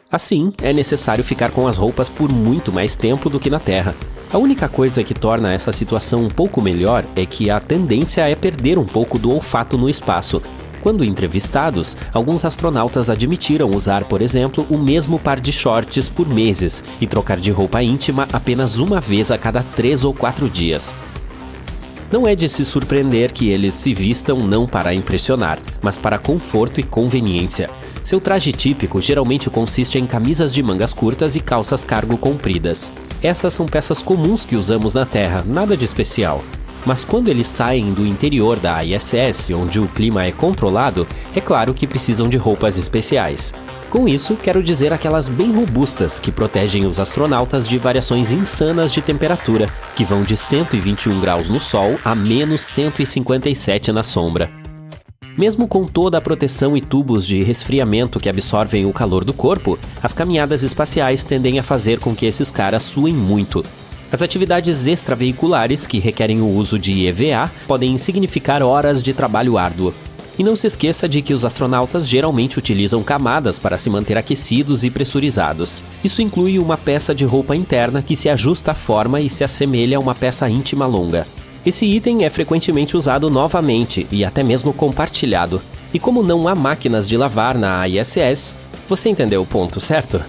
Assim, é necessário ficar com as roupas por muito mais tempo do que na Terra. A única coisa que torna essa situação um pouco melhor é que a tendência é perder um pouco do olfato no espaço. Quando entrevistados, alguns astronautas admitiram usar, por exemplo, o mesmo par de shorts por meses e trocar de roupa íntima apenas uma vez a cada 3 ou 4 dias. Não é de se surpreender que eles se vistam não para impressionar, mas para conforto e conveniência. Seu traje típico geralmente consiste em camisas de mangas curtas e calças cargo compridas. Essas são peças comuns que usamos na Terra, nada de especial. Mas quando eles saem do interior da ISS, onde o clima é controlado, é claro que precisam de roupas especiais. Com isso, quero dizer aquelas bem robustas que protegem os astronautas de variações insanas de temperatura, que vão de 121 graus no sol a menos 157 na sombra. Mesmo com toda a proteção e tubos de resfriamento que absorvem o calor do corpo, as caminhadas espaciais tendem a fazer com que esses caras suem muito. As atividades extraveiculares, que requerem o uso de EVA, podem significar horas de trabalho árduo. E não se esqueça de que os astronautas geralmente utilizam camadas para se manter aquecidos e pressurizados. Isso inclui uma peça de roupa interna que se ajusta à forma e se assemelha a uma peça íntima longa. Esse item é frequentemente usado novamente e até mesmo compartilhado. E como não há máquinas de lavar na ISS, você entendeu o ponto, certo?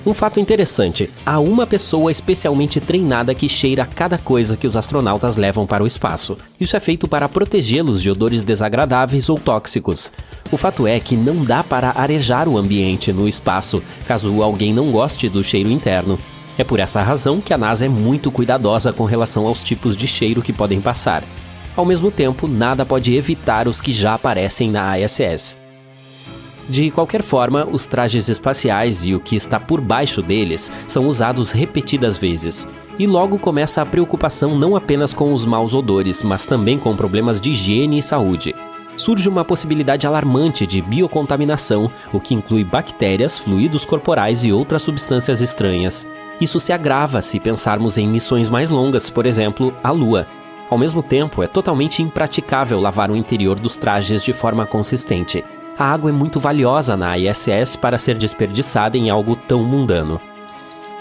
Um fato interessante, há uma pessoa especialmente treinada que cheira cada coisa que os astronautas levam para o espaço. Isso é feito para protegê-los de odores desagradáveis ou tóxicos. O fato é que não dá para arejar o ambiente no espaço, caso alguém não goste do cheiro interno. É por essa razão que a NASA é muito cuidadosa com relação aos tipos de cheiro que podem passar. Ao mesmo tempo, nada pode evitar os que já aparecem na ISS. De qualquer forma, os trajes espaciais e o que está por baixo deles são usados repetidas vezes. E logo começa a preocupação não apenas com os maus odores, mas também com problemas de higiene e saúde. Surge uma possibilidade alarmante de biocontaminação, o que inclui bactérias, fluidos corporais e outras substâncias estranhas. Isso se agrava se pensarmos em missões mais longas, por exemplo, a Lua. Ao mesmo tempo, é totalmente impraticável lavar o interior dos trajes de forma consistente. A água é muito valiosa na ISS para ser desperdiçada em algo tão mundano.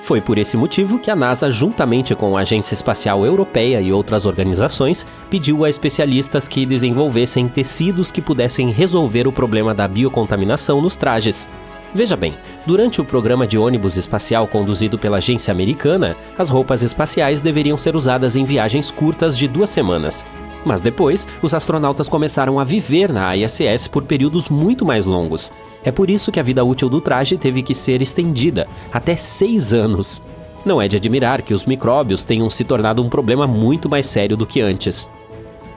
Foi por esse motivo que a NASA, juntamente com a Agência Espacial Europeia e outras organizações, pediu a especialistas que desenvolvessem tecidos que pudessem resolver o problema da biocontaminação nos trajes. Veja bem, durante o programa de ônibus espacial conduzido pela agência americana, as roupas espaciais deveriam ser usadas em viagens curtas de 2 semanas. Mas depois, os astronautas começaram a viver na ISS por períodos muito mais longos. É por isso que a vida útil do traje teve que ser estendida, até 6 anos. Não é de admirar que os micróbios tenham se tornado um problema muito mais sério do que antes.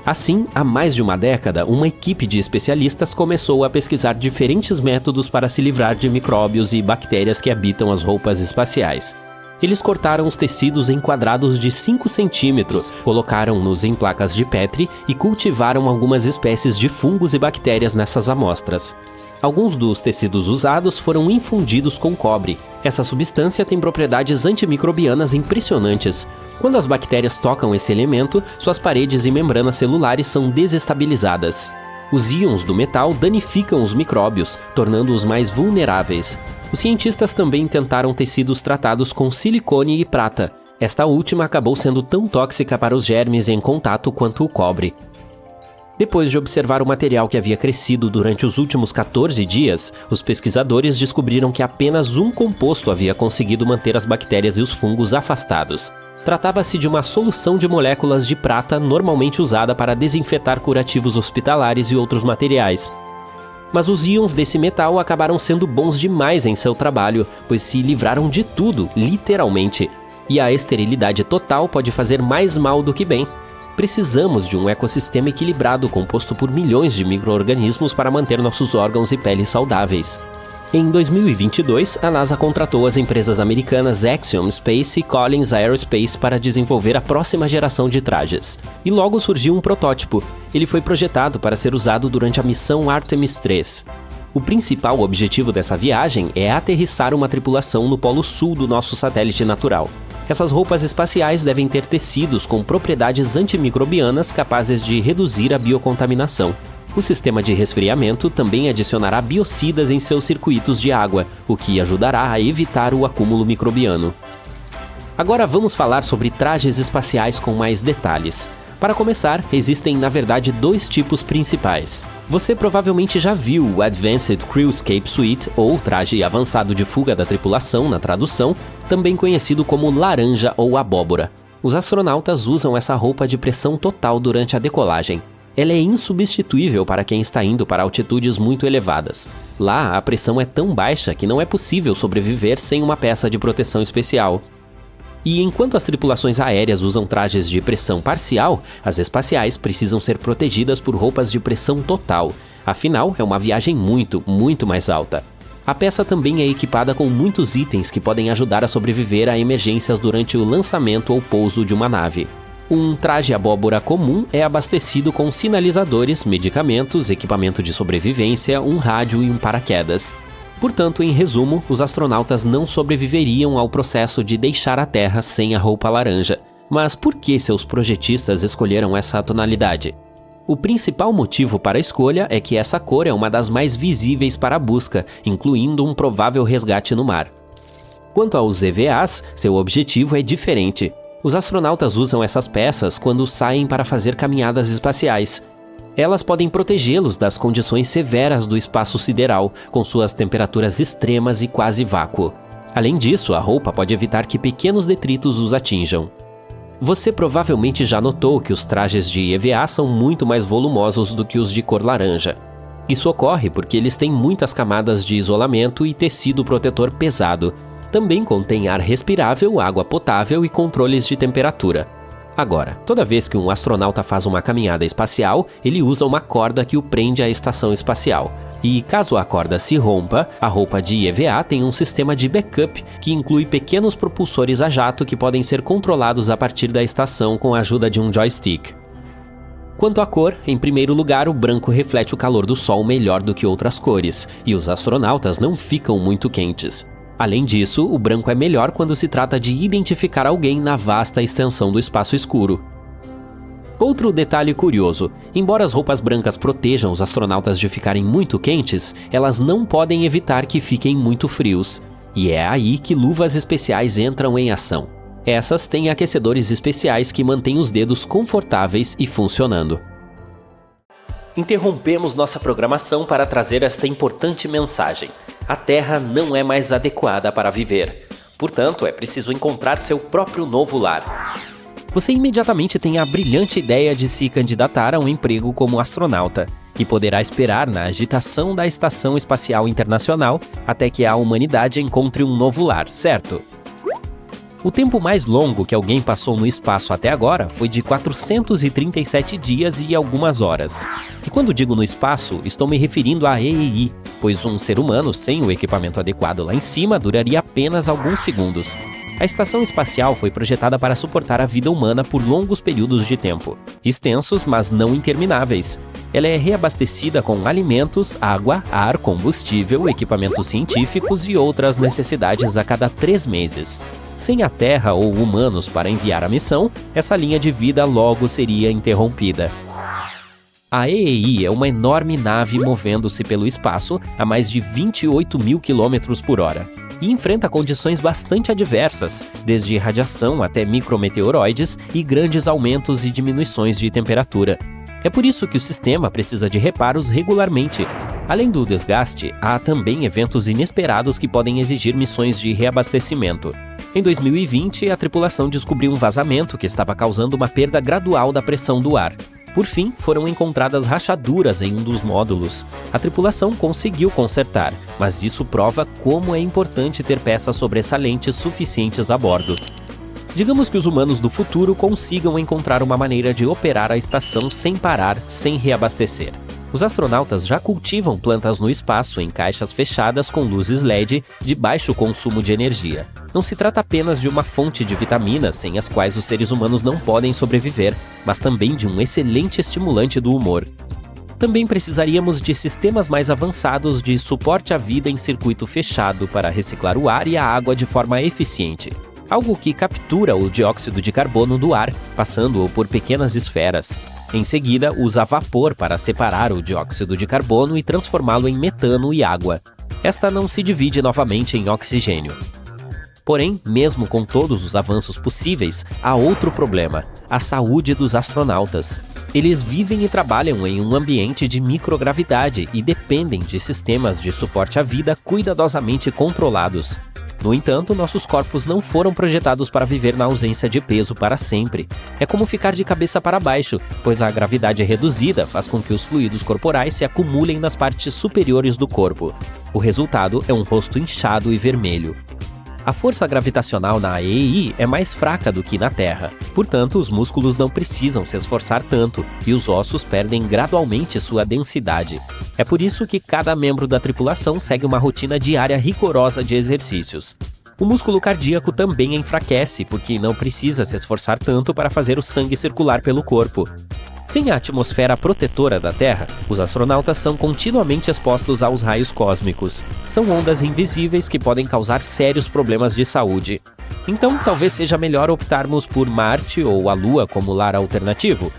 Assim, há mais de uma década, uma equipe de especialistas começou a pesquisar diferentes métodos para se livrar de micróbios e bactérias que habitam as roupas espaciais. Eles cortaram os tecidos em quadrados de 5 centímetros, colocaram-nos em placas de Petri e cultivaram algumas espécies de fungos e bactérias nessas amostras. Alguns dos tecidos usados foram infundidos com cobre. Essa substância tem propriedades antimicrobianas impressionantes. Quando as bactérias tocam esse elemento, suas paredes e membranas celulares são desestabilizadas. Os íons do metal danificam os micróbios, tornando-os mais vulneráveis. Os cientistas também tentaram tecidos tratados com silicone e prata. Esta última acabou sendo tão tóxica para os germes em contato quanto o cobre. Depois de observar o material que havia crescido durante os últimos 14 dias, os pesquisadores descobriram que apenas um composto havia conseguido manter as bactérias e os fungos afastados. Tratava-se de uma solução de moléculas de prata normalmente usada para desinfetar curativos hospitalares e outros materiais. Mas os íons desse metal acabaram sendo bons demais em seu trabalho, pois se livraram de tudo, literalmente. E a esterilidade total pode fazer mais mal do que bem. Precisamos de um ecossistema equilibrado composto por milhões de micro-organismos para manter nossos órgãos e peles saudáveis. Em 2022, a NASA contratou as empresas americanas Axiom Space e Collins Aerospace para desenvolver a próxima geração de trajes. E logo surgiu um protótipo. Ele foi projetado para ser usado durante a missão Artemis III. O principal objetivo dessa viagem é aterrissar uma tripulação no polo sul do nosso satélite natural. Essas roupas espaciais devem ter tecidos com propriedades antimicrobianas capazes de reduzir a biocontaminação. O sistema de resfriamento também adicionará biocidas em seus circuitos de água, o que ajudará a evitar o acúmulo microbiano. Agora vamos falar sobre trajes espaciais com mais detalhes. Para começar, existem na verdade 2 tipos principais. Você provavelmente já viu o Advanced Crewscape Suite, ou traje avançado de fuga da tripulação na tradução, também conhecido como laranja ou abóbora. Os astronautas usam essa roupa de pressão total durante a decolagem. Ela é insubstituível para quem está indo para altitudes muito elevadas. Lá, a pressão é tão baixa que não é possível sobreviver sem uma peça de proteção especial. E enquanto as tripulações aéreas usam trajes de pressão parcial, as espaciais precisam ser protegidas por roupas de pressão total. Afinal, é uma viagem muito mais alta. A peça também é equipada com muitos itens que podem ajudar a sobreviver a emergências durante o lançamento ou pouso de uma nave. Um traje abóbora comum é abastecido com sinalizadores, medicamentos, equipamento de sobrevivência, um rádio e um paraquedas. Portanto, em resumo, os astronautas não sobreviveriam ao processo de deixar a Terra sem a roupa laranja. Mas por que seus projetistas escolheram essa tonalidade? O principal motivo para a escolha é que essa cor é uma das mais visíveis para a busca, incluindo um provável resgate no mar. Quanto aos EVAs, seu objetivo é diferente. Os astronautas usam essas peças quando saem para fazer caminhadas espaciais. Elas podem protegê-los das condições severas do espaço sideral, com suas temperaturas extremas e quase vácuo. Além disso, a roupa pode evitar que pequenos detritos os atinjam. Você provavelmente já notou que os trajes de EVA são muito mais volumosos do que os de cor laranja. Isso ocorre porque eles têm muitas camadas de isolamento e tecido protetor pesado. Também contém ar respirável, água potável e controles de temperatura. Agora, toda vez que um astronauta faz uma caminhada espacial, ele usa uma corda que o prende à estação espacial. E caso a corda se rompa, a roupa de EVA tem um sistema de backup que inclui pequenos propulsores a jato que podem ser controlados a partir da estação com a ajuda de um joystick. Quanto à cor, em primeiro lugar, o branco reflete o calor do Sol melhor do que outras cores, e os astronautas não ficam muito quentes. Além disso, o branco é melhor quando se trata de identificar alguém na vasta extensão do espaço escuro. Outro detalhe curioso: embora as roupas brancas protejam os astronautas de ficarem muito quentes, elas não podem evitar que fiquem muito frios. E é aí que luvas especiais entram em ação. Essas têm aquecedores especiais que mantêm os dedos confortáveis e funcionando. Interrompemos nossa programação para trazer esta importante mensagem. A Terra não é mais adequada para viver. Portanto, é preciso encontrar seu próprio novo lar. Você imediatamente tem a brilhante ideia de se candidatar a um emprego como astronauta e poderá esperar na agitação da Estação Espacial Internacional até que a humanidade encontre um novo lar, certo? O tempo mais longo que alguém passou no espaço até agora foi de 437 dias e algumas horas. E quando digo no espaço, estou me referindo à EEI, pois um ser humano sem o equipamento adequado lá em cima duraria apenas alguns segundos. A estação espacial foi projetada para suportar a vida humana por longos períodos de tempo, extensos, mas não intermináveis. Ela é reabastecida com alimentos, água, ar, combustível, equipamentos científicos e outras necessidades a cada 3 meses. Sem a Terra ou humanos para enviar a missão, essa linha de vida logo seria interrompida. A EEI é uma enorme nave movendo-se pelo espaço a mais de 28 mil km por hora. E enfrenta condições bastante adversas, desde radiação até micrometeoroides e grandes aumentos e diminuições de temperatura. É por isso que o sistema precisa de reparos regularmente. Além do desgaste, há também eventos inesperados que podem exigir missões de reabastecimento. Em 2020, a tripulação descobriu um vazamento que estava causando uma perda gradual da pressão do ar. Por fim, foram encontradas rachaduras em um dos módulos. A tripulação conseguiu consertar, mas isso prova como é importante ter peças sobressalentes suficientes a bordo. Digamos que os humanos do futuro consigam encontrar uma maneira de operar a estação sem parar, sem reabastecer. Os astronautas já cultivam plantas no espaço em caixas fechadas com luzes LED de baixo consumo de energia. Não se trata apenas de uma fonte de vitaminas sem as quais os seres humanos não podem sobreviver, mas também de um excelente estimulante do humor. Também precisaríamos de sistemas mais avançados de suporte à vida em circuito fechado para reciclar o ar e a água de forma eficiente. Algo que captura o dióxido de carbono do ar, passando-o por pequenas esferas. Em seguida, usa vapor para separar o dióxido de carbono e transformá-lo em metano e água. Esta não se divide novamente em oxigênio. Porém, mesmo com todos os avanços possíveis, há outro problema: a saúde dos astronautas. Eles vivem e trabalham em um ambiente de microgravidade e dependem de sistemas de suporte à vida cuidadosamente controlados. No entanto, nossos corpos não foram projetados para viver na ausência de peso para sempre. É como ficar de cabeça para baixo, pois a gravidade reduzida faz com que os fluidos corporais se acumulem nas partes superiores do corpo. O resultado é um rosto inchado e vermelho. A força gravitacional na EEI é mais fraca do que na Terra. Portanto, os músculos não precisam se esforçar tanto e os ossos perdem gradualmente sua densidade. É por isso que cada membro da tripulação segue uma rotina diária rigorosa de exercícios. O músculo cardíaco também enfraquece, porque não precisa se esforçar tanto para fazer o sangue circular pelo corpo. Sem a atmosfera protetora da Terra, os astronautas são continuamente expostos aos raios cósmicos. São ondas invisíveis que podem causar sérios problemas de saúde. Então, talvez seja melhor optarmos por Marte ou a Lua como lar alternativo.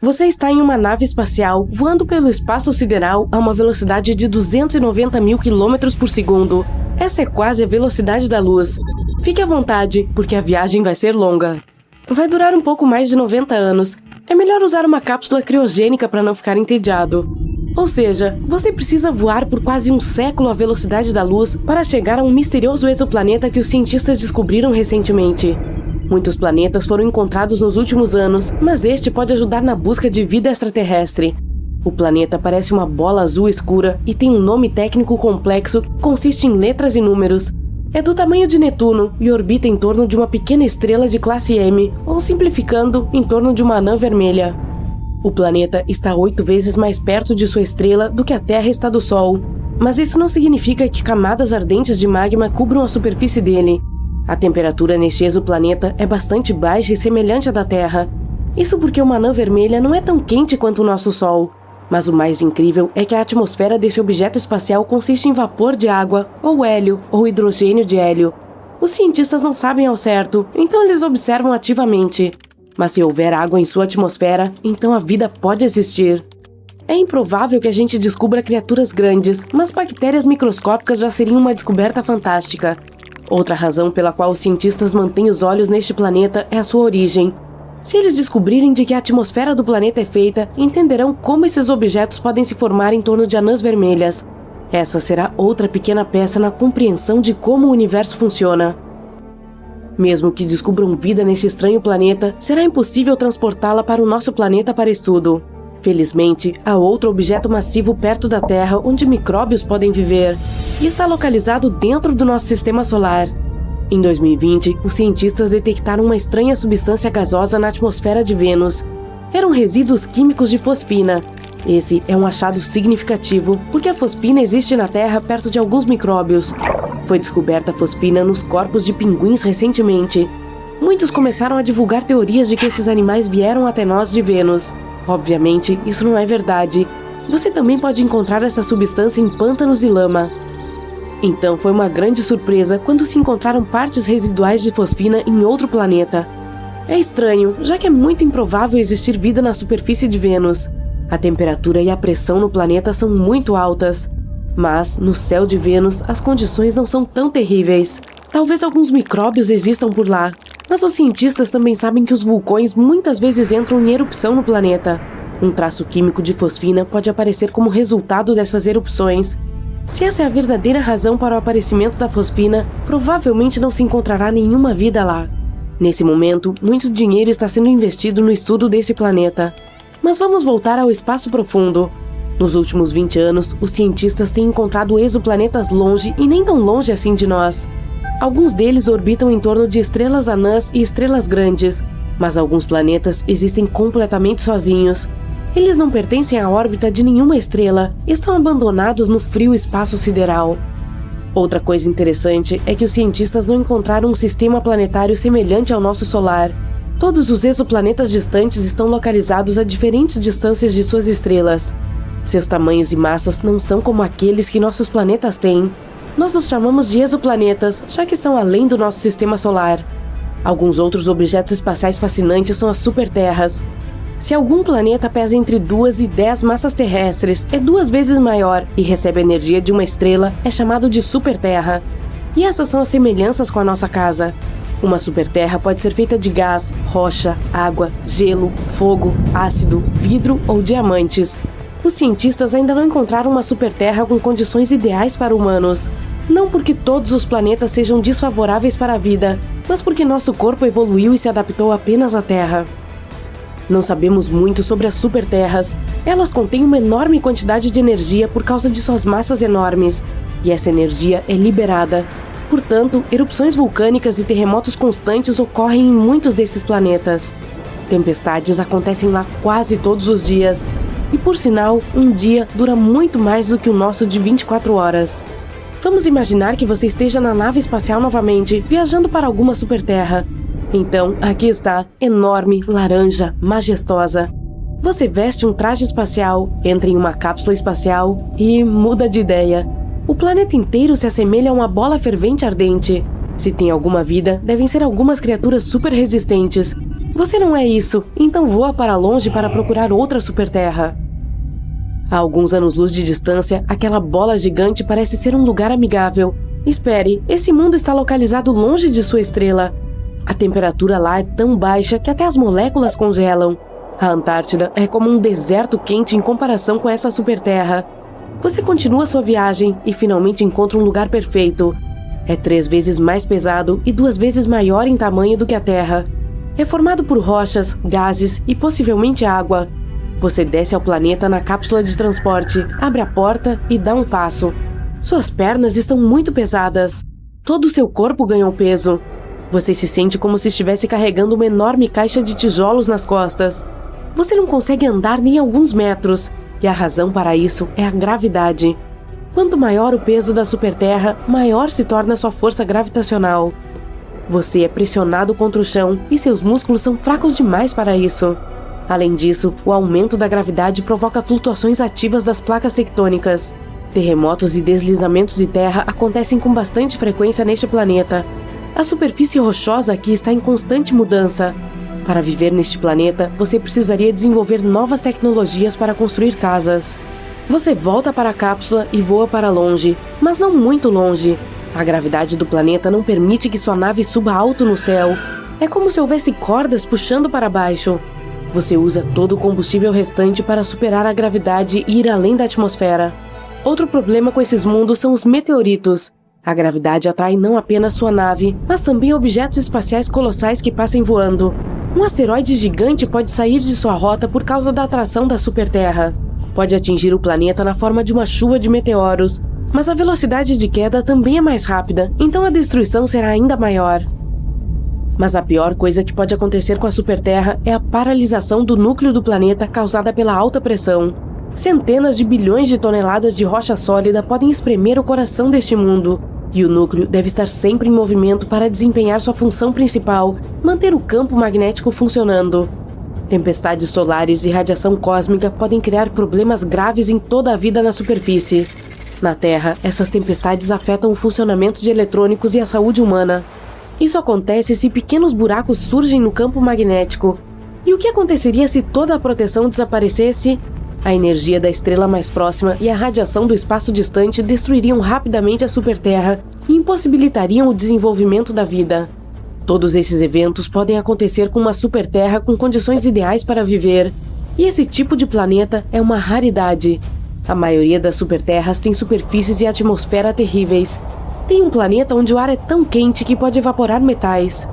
Você está em uma nave espacial voando pelo espaço sideral a uma velocidade de 290 mil km por segundo. Essa é quase a velocidade da luz. Fique à vontade, porque a viagem vai ser longa. Vai durar um pouco mais de 90 anos. É melhor usar uma cápsula criogênica para não ficar entediado. Ou seja, você precisa voar por quase um século à velocidade da luz para chegar a um misterioso exoplaneta que os cientistas descobriram recentemente. Muitos planetas foram encontrados nos últimos anos, mas este pode ajudar na busca de vida extraterrestre. O planeta parece uma bola azul escura e tem um nome técnico complexo que consiste em letras e números. É do tamanho de Netuno e orbita em torno de uma pequena estrela de classe M, ou simplificando, em torno de uma anã vermelha. O planeta está 8 vezes mais perto de sua estrela do que a Terra está do Sol, mas isso não significa que camadas ardentes de magma cubram a superfície dele. A temperatura neste exoplaneta é bastante baixa e semelhante à da Terra. Isso porque uma anã vermelha não é tão quente quanto o nosso Sol. Mas o mais incrível é que a atmosfera desse objeto espacial consiste em vapor de água, ou hélio, ou hidrogênio de hélio. Os cientistas não sabem ao certo, então eles observam ativamente. Mas se houver água em sua atmosfera, então a vida pode existir. É improvável que a gente descubra criaturas grandes, mas bactérias microscópicas já seriam uma descoberta fantástica. Outra razão pela qual os cientistas mantêm os olhos neste planeta é a sua origem. Se eles descobrirem de que a atmosfera do planeta é feita, entenderão como esses objetos podem se formar em torno de anãs vermelhas. Essa será outra pequena peça na compreensão de como o universo funciona. Mesmo que descubram vida nesse estranho planeta, será impossível transportá-la para o nosso planeta para estudo. Felizmente, há outro objeto massivo perto da Terra onde micróbios podem viver, e está localizado dentro do nosso sistema solar. Em 2020, os cientistas detectaram uma estranha substância gasosa na atmosfera de Vênus. Eram resíduos químicos de fosfina. Esse é um achado significativo, porque a fosfina existe na Terra perto de alguns micróbios. Foi descoberta a fosfina nos corpos de pinguins recentemente. Muitos começaram a divulgar teorias de que esses animais vieram até nós de Vênus. Obviamente, isso não é verdade. Você também pode encontrar essa substância em pântanos e lama. Então foi uma grande surpresa quando se encontraram partes residuais de fosfina em outro planeta. É estranho, já que é muito improvável existir vida na superfície de Vênus. A temperatura e a pressão no planeta são muito altas. Mas, no céu de Vênus, as condições não são tão terríveis. Talvez alguns micróbios existam por lá, mas os cientistas também sabem que os vulcões muitas vezes entram em erupção no planeta. Um traço químico de fosfina pode aparecer como resultado dessas erupções. Se essa é a verdadeira razão para o aparecimento da fosfina, provavelmente não se encontrará nenhuma vida lá. Nesse momento, muito dinheiro está sendo investido no estudo desse planeta. Mas vamos voltar ao espaço profundo. Nos últimos 20 anos, os cientistas têm encontrado exoplanetas longe e nem tão longe assim de nós. Alguns deles orbitam em torno de estrelas anãs e estrelas grandes, mas alguns planetas existem completamente sozinhos. Eles não pertencem à órbita de nenhuma estrela, estão abandonados no frio espaço sideral. Outra coisa interessante é que os cientistas não encontraram um sistema planetário semelhante ao nosso solar. Todos os exoplanetas distantes estão localizados a diferentes distâncias de suas estrelas. Seus tamanhos e massas não são como aqueles que nossos planetas têm. Nós os chamamos de exoplanetas, já que estão além do nosso sistema solar. Alguns outros objetos espaciais fascinantes são as superterras. Se algum planeta pesa entre 2 e 10 massas terrestres, é 2 vezes maior e recebe a energia de uma estrela, é chamado de superterra. E essas são as semelhanças com a nossa casa. Uma superterra pode ser feita de gás, rocha, água, gelo, fogo, ácido, vidro ou diamantes. Os cientistas ainda não encontraram uma superterra com condições ideais para humanos. Não porque todos os planetas sejam desfavoráveis para a vida, mas porque nosso corpo evoluiu e se adaptou apenas à Terra. Não sabemos muito sobre as superterras. Elas contêm uma enorme quantidade de energia por causa de suas massas enormes, e essa energia é liberada. Portanto, erupções vulcânicas e terremotos constantes ocorrem em muitos desses planetas. Tempestades acontecem lá quase todos os dias. E por sinal, um dia dura muito mais do que o nosso de 24 horas. Vamos imaginar que você esteja na nave espacial novamente, viajando para alguma superterra. Então, aqui está, enorme, laranja, majestosa. Você veste um traje espacial, entra em uma cápsula espacial e muda de ideia. O planeta inteiro se assemelha a uma bola fervente ardente. Se tem alguma vida, devem ser algumas criaturas super resistentes. Você não é isso, então voa para longe para procurar outra superterra. A alguns anos-luz de distância, aquela bola gigante parece ser um lugar amigável. Espere, esse mundo está localizado longe de sua estrela. A temperatura lá é tão baixa que até as moléculas congelam. A Antártida é como um deserto quente em comparação com essa superterra. Você continua sua viagem e finalmente encontra um lugar perfeito. É 3 vezes mais pesado e 2 vezes maior em tamanho do que a Terra. É formado por rochas, gases e possivelmente água. Você desce ao planeta na cápsula de transporte, abre a porta e dá um passo. Suas pernas estão muito pesadas. Todo o seu corpo ganhou peso. Você se sente como se estivesse carregando uma enorme caixa de tijolos nas costas. Você não consegue andar nem alguns metros, e a razão para isso é a gravidade. Quanto maior o peso da superterra, maior se torna sua força gravitacional. Você é pressionado contra o chão e seus músculos são fracos demais para isso. Além disso, o aumento da gravidade provoca flutuações ativas das placas tectônicas. Terremotos e deslizamentos de terra acontecem com bastante frequência neste planeta. A superfície rochosa aqui está em constante mudança. Para viver neste planeta, você precisaria desenvolver novas tecnologias para construir casas. Você volta para a cápsula e voa para longe, mas não muito longe. A gravidade do planeta não permite que sua nave suba alto no céu. É como se houvesse cordas puxando para baixo. Você usa todo o combustível restante para superar a gravidade e ir além da atmosfera. Outro problema com esses mundos são os meteoritos. A gravidade atrai não apenas sua nave, mas também objetos espaciais colossais que passem voando. Um asteroide gigante pode sair de sua rota por causa da atração da superterra. Pode atingir o planeta na forma de uma chuva de meteoros, mas a velocidade de queda também é mais rápida, então a destruição será ainda maior. Mas a pior coisa que pode acontecer com a superterra é a paralisação do núcleo do planeta causada pela alta pressão. Centenas de bilhões de toneladas de rocha sólida podem espremer o coração deste mundo, e o núcleo deve estar sempre em movimento para desempenhar sua função principal, manter o campo magnético funcionando. Tempestades solares e radiação cósmica podem criar problemas graves em toda a vida na superfície. Na Terra, essas tempestades afetam o funcionamento de eletrônicos e a saúde humana. Isso acontece se pequenos buracos surgem no campo magnético. E o que aconteceria se toda a proteção desaparecesse? A energia da estrela mais próxima e a radiação do espaço distante destruiriam rapidamente a superterra e impossibilitariam o desenvolvimento da vida. Todos esses eventos podem acontecer com uma superterra com condições ideais para viver. E esse tipo de planeta é uma raridade. A maioria das superterras tem superfícies e atmosfera terríveis. Tem um planeta onde o ar é tão quente que pode evaporar metais.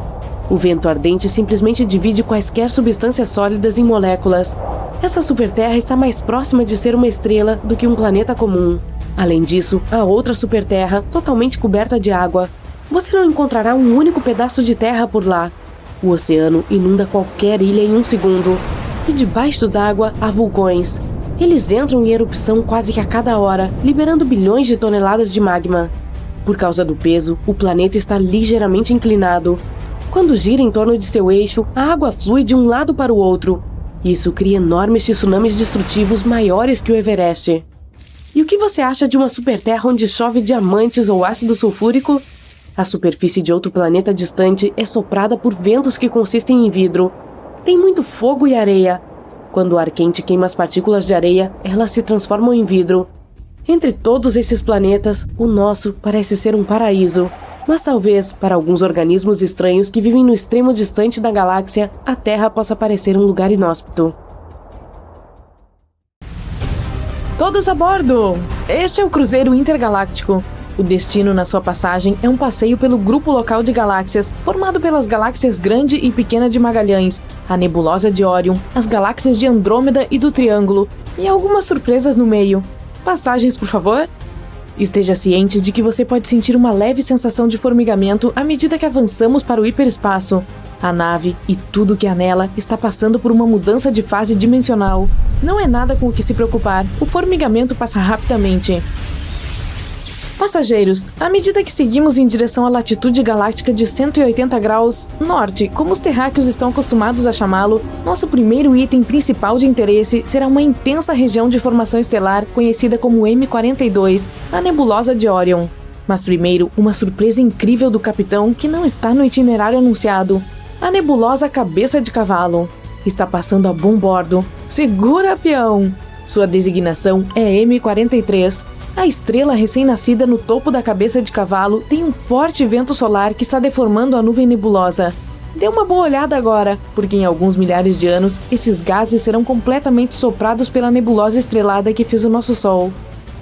O vento ardente simplesmente divide quaisquer substâncias sólidas em moléculas. Essa superterra está mais próxima de ser uma estrela do que um planeta comum. Além disso, há outra superterra totalmente coberta de água. Você não encontrará um único pedaço de terra por lá. O oceano inunda qualquer ilha em um segundo. E debaixo d'água há vulcões. Eles entram em erupção quase que a cada hora, liberando bilhões de toneladas de magma. Por causa do peso, o planeta está ligeiramente inclinado. Quando gira em torno de seu eixo, a água flui de um lado para o outro. Isso cria enormes tsunamis destrutivos maiores que o Everest. E o que você acha de uma superterra onde chove diamantes ou ácido sulfúrico? A superfície de outro planeta distante é soprada por ventos que consistem em vidro. Tem muito fogo e areia. Quando o ar quente queima as partículas de areia, elas se transformam em vidro. Entre todos esses planetas, o nosso parece ser um paraíso. Mas talvez, para alguns organismos estranhos que vivem no extremo distante da galáxia, a Terra possa parecer um lugar inóspito. Todos a bordo! Este é o Cruzeiro Intergaláctico. O destino na sua passagem é um passeio pelo grupo local de galáxias, formado pelas galáxias Grande e Pequena de Magalhães, a nebulosa de Órion, as galáxias de Andrômeda e do Triângulo, e algumas surpresas no meio. Passagens, por favor? Esteja ciente de que você pode sentir uma leve sensação de formigamento à medida que avançamos para o hiperespaço. A nave e tudo que há nela está passando por uma mudança de fase dimensional. Não é nada com o que se preocupar, o formigamento passa rapidamente. Passageiros, à medida que seguimos em direção à latitude galáctica de 180 graus norte, como os terráqueos estão acostumados a chamá-lo, nosso primeiro item principal de interesse será uma intensa região de formação estelar conhecida como M42, a nebulosa de Órion. Mas primeiro, uma surpresa incrível do capitão que não está no itinerário anunciado. A nebulosa Cabeça de Cavalo. Está passando a bom bordo. Segura, peão! Sua designação é M43. A estrela recém-nascida no topo da Cabeça de Cavalo tem um forte vento solar que está deformando a nuvem nebulosa. Dê uma boa olhada agora, porque em alguns milhares de anos, esses gases serão completamente soprados pela nebulosa estrelada que fez o nosso Sol.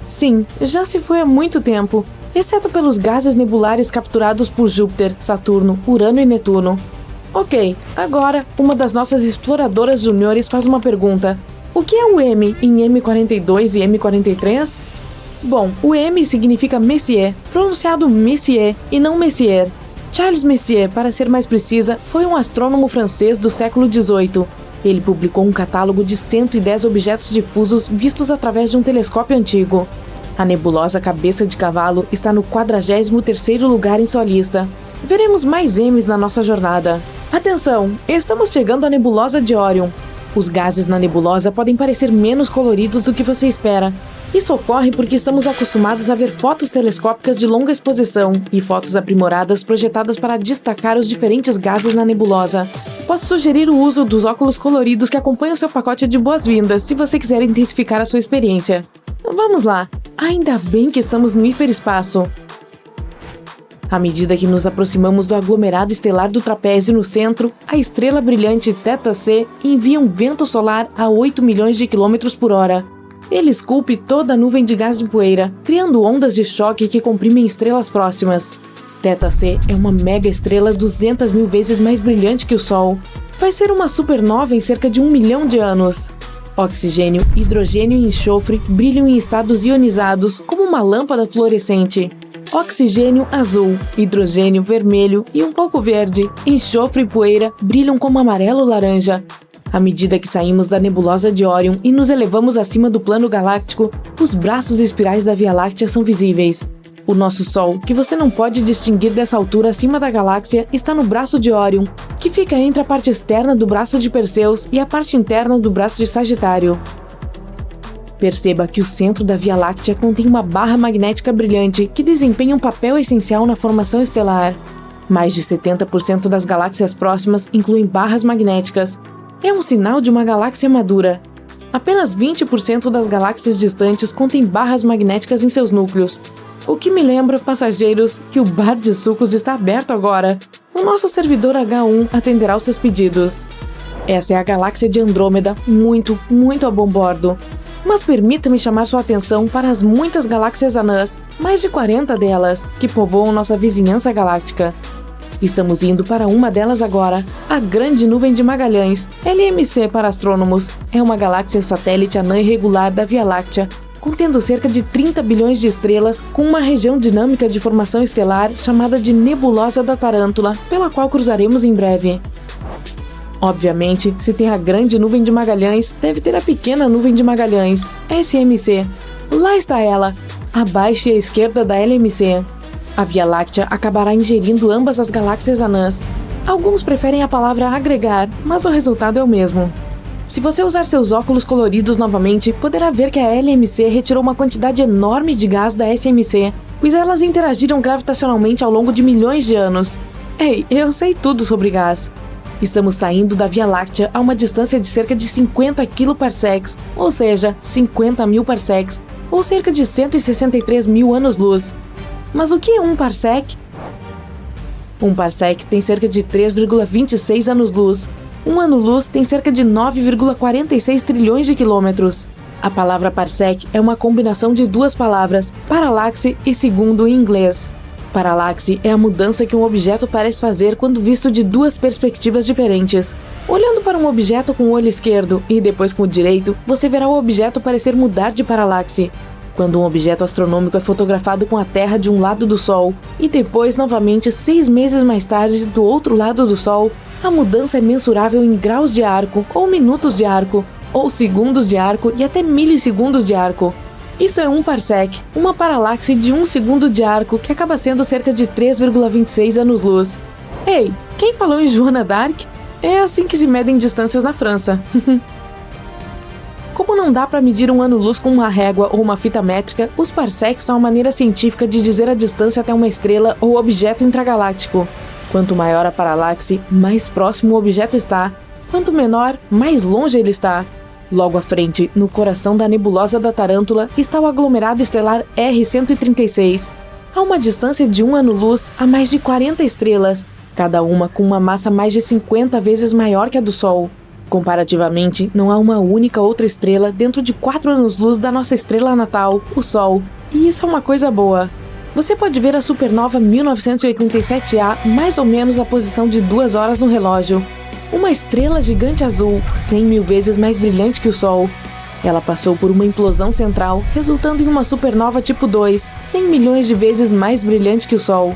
Sim, já se foi há muito tempo, exceto pelos gases nebulares capturados por Júpiter, Saturno, Urano e Netuno. Ok, agora, uma das nossas exploradoras juniores faz uma pergunta. O que é o M em M42 e M43? Bom, o M significa Messier, pronunciado Messier e não Messier. Charles Messier, para ser mais precisa, foi um astrônomo francês do século XVIII. Ele publicou um catálogo de 110 objetos difusos vistos através de um telescópio antigo. A nebulosa Cabeça de Cavalo está no 43º lugar em sua lista. Veremos mais M's na nossa jornada. Atenção, estamos chegando à nebulosa de Orion. Os gases na nebulosa podem parecer menos coloridos do que você espera. Isso ocorre porque estamos acostumados a ver fotos telescópicas de longa exposição e fotos aprimoradas projetadas para destacar os diferentes gases na nebulosa. Posso sugerir o uso dos óculos coloridos que acompanham seu pacote de boas-vindas se você quiser intensificar a sua experiência. Vamos lá! Ainda bem que estamos no hiperespaço. À medida que nos aproximamos do aglomerado estelar do trapézio no centro, a estrela brilhante Θ C envia um vento solar a 8 milhões de quilômetros por hora. Ele esculpe toda a nuvem de gás de poeira, criando ondas de choque que comprimem estrelas próximas. Θ C é uma mega estrela 200 mil vezes mais brilhante que o Sol. Vai ser uma supernova em cerca de 1 milhão de anos. Oxigênio, hidrogênio e enxofre brilham em estados ionizados como uma lâmpada fluorescente. Oxigênio azul, hidrogênio vermelho e um pouco verde, enxofre e poeira brilham como amarelo-laranja. À medida que saímos da nebulosa de Orion e nos elevamos acima do plano galáctico, os braços espirais da Via Láctea são visíveis. O nosso Sol, que você não pode distinguir dessa altura acima da galáxia, está no braço de Orion, que fica entre a parte externa do braço de Perseus e a parte interna do braço de Sagitário. Perceba que o centro da Via Láctea contém uma barra magnética brilhante que desempenha um papel essencial na formação estelar. Mais de 70% das galáxias próximas incluem barras magnéticas. É um sinal de uma galáxia madura. Apenas 20% das galáxias distantes contêm barras magnéticas em seus núcleos. O que me lembra, passageiros, que o bar de sucos está aberto agora. O nosso servidor H1 atenderá aos seus pedidos. Essa é a galáxia de Andrômeda, muito a bom bordo. Mas permita-me chamar sua atenção para as muitas galáxias anãs, mais de 40 delas, que povoam nossa vizinhança galáctica. Estamos indo para uma delas agora, a Grande Nuvem de Magalhães, LMC para astrônomos. É uma galáxia satélite anã irregular da Via Láctea, contendo cerca de 30 bilhões de estrelas, com uma região dinâmica de formação estelar chamada de Nebulosa da Tarântula, pela qual cruzaremos em breve. Obviamente, se tem a Grande Nuvem de Magalhães, deve ter a Pequena Nuvem de Magalhães, SMC. Lá está ela, abaixo e à esquerda da LMC. A Via Láctea acabará ingerindo ambas as galáxias anãs. Alguns preferem a palavra agregar, mas o resultado é o mesmo. Se você usar seus óculos coloridos novamente, poderá ver que a LMC retirou uma quantidade enorme de gás da SMC, pois elas interagiram gravitacionalmente ao longo de milhões de anos. Ei, eu sei tudo sobre gás. Estamos saindo da Via Láctea a uma distância de cerca de 50 kPa, ou seja, 50 mil parsecs, ou cerca de 163 mil anos-luz. Mas o que é um parsec? Um parsec tem cerca de 3,26 anos-luz. Um ano-luz tem cerca de 9,46 trilhões de quilômetros. A palavra parsec é uma combinação de duas palavras, paralaxe e segundo em inglês. Paralaxe é a mudança que um objeto parece fazer quando visto de duas perspectivas diferentes. Olhando para um objeto com o olho esquerdo e depois com o direito, você verá o objeto parecer mudar de paralaxe. Quando um objeto astronômico é fotografado com a Terra de um lado do Sol e depois novamente 6 meses mais tarde do outro lado do Sol, a mudança é mensurável em graus de arco, ou minutos de arco, ou segundos de arco e até milissegundos de arco. Isso é um parsec, uma paralaxe de 1 segundo de arco que acaba sendo cerca de 3,26 anos-luz. Ei, quem falou em Joana d'Arc? É assim que se medem distâncias na França. Como não dá para medir um ano-luz com uma régua ou uma fita métrica, os parsecs são a maneira científica de dizer a distância até uma estrela ou objeto intragaláctico. Quanto maior a paralaxe, mais próximo o objeto está. Quanto menor, mais longe ele está. Logo à frente, no coração da nebulosa da Tarântula, está o aglomerado estelar R136. A uma distância de 1 ano-luz, há mais de 40 estrelas. cada uma com uma massa mais de 50 vezes maior que a do Sol. Comparativamente, não há uma única outra estrela dentro de 4 anos-luz da nossa estrela natal, o Sol, e isso é uma coisa boa. Você pode ver a supernova 1987A mais ou menos a posição de 2 horas no relógio. Uma estrela gigante azul, 100 mil vezes mais brilhante que o Sol. Ela passou por uma implosão central, resultando em uma supernova tipo 2, 100 milhões de vezes mais brilhante que o Sol.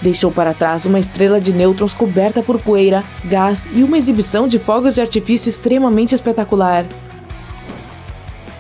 Deixou para trás uma estrela de nêutrons coberta por poeira, gás e uma exibição de fogos de artifício extremamente espetacular.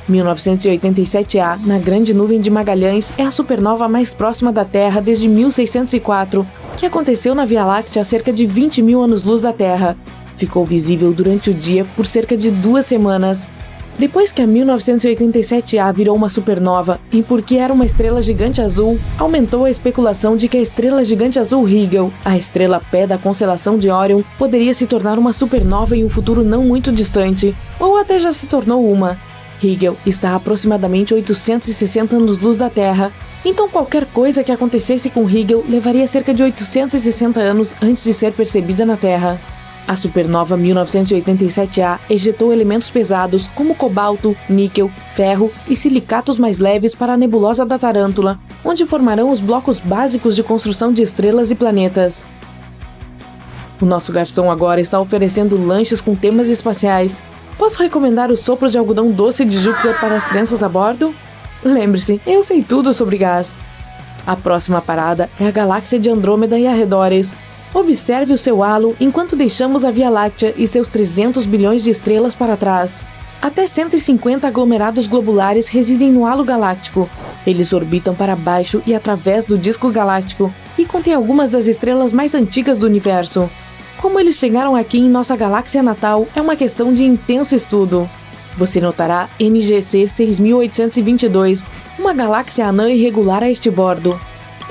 1987A, na Grande Nuvem de Magalhães, é a supernova mais próxima da Terra desde 1604, que aconteceu na Via Láctea a cerca de 20 mil anos-luz da Terra. Ficou visível durante o dia por cerca de 2 semanas. Depois que a 1987A virou uma supernova, e porque era uma estrela gigante azul, aumentou a especulação de que a estrela gigante azul Rigel, a estrela pé da constelação de Órion, poderia se tornar uma supernova em um futuro não muito distante, ou até já se tornou uma. Rigel está a aproximadamente 860 anos-luz da Terra, então qualquer coisa que acontecesse com Rigel levaria cerca de 860 anos antes de ser percebida na Terra. A supernova 1987A ejetou elementos pesados como cobalto, níquel, ferro e silicatos mais leves para a nebulosa da Tarântula, onde formarão os blocos básicos de construção de estrelas e planetas. O nosso garçom agora está oferecendo lanches com temas espaciais. Posso recomendar os sopros de algodão doce de Júpiter para as crianças a bordo? Lembre-se, eu sei tudo sobre gás. A próxima parada é a galáxia de Andrômeda e arredores. Observe o seu halo enquanto deixamos a Via Láctea e seus 300 bilhões de estrelas para trás. Até 150 aglomerados globulares residem no halo galáctico. Eles orbitam para baixo e através do disco galáctico e contêm algumas das estrelas mais antigas do universo. Como eles chegaram aqui em nossa galáxia natal é uma questão de intenso estudo. Você notará NGC 6822, uma galáxia anã irregular a este bordo.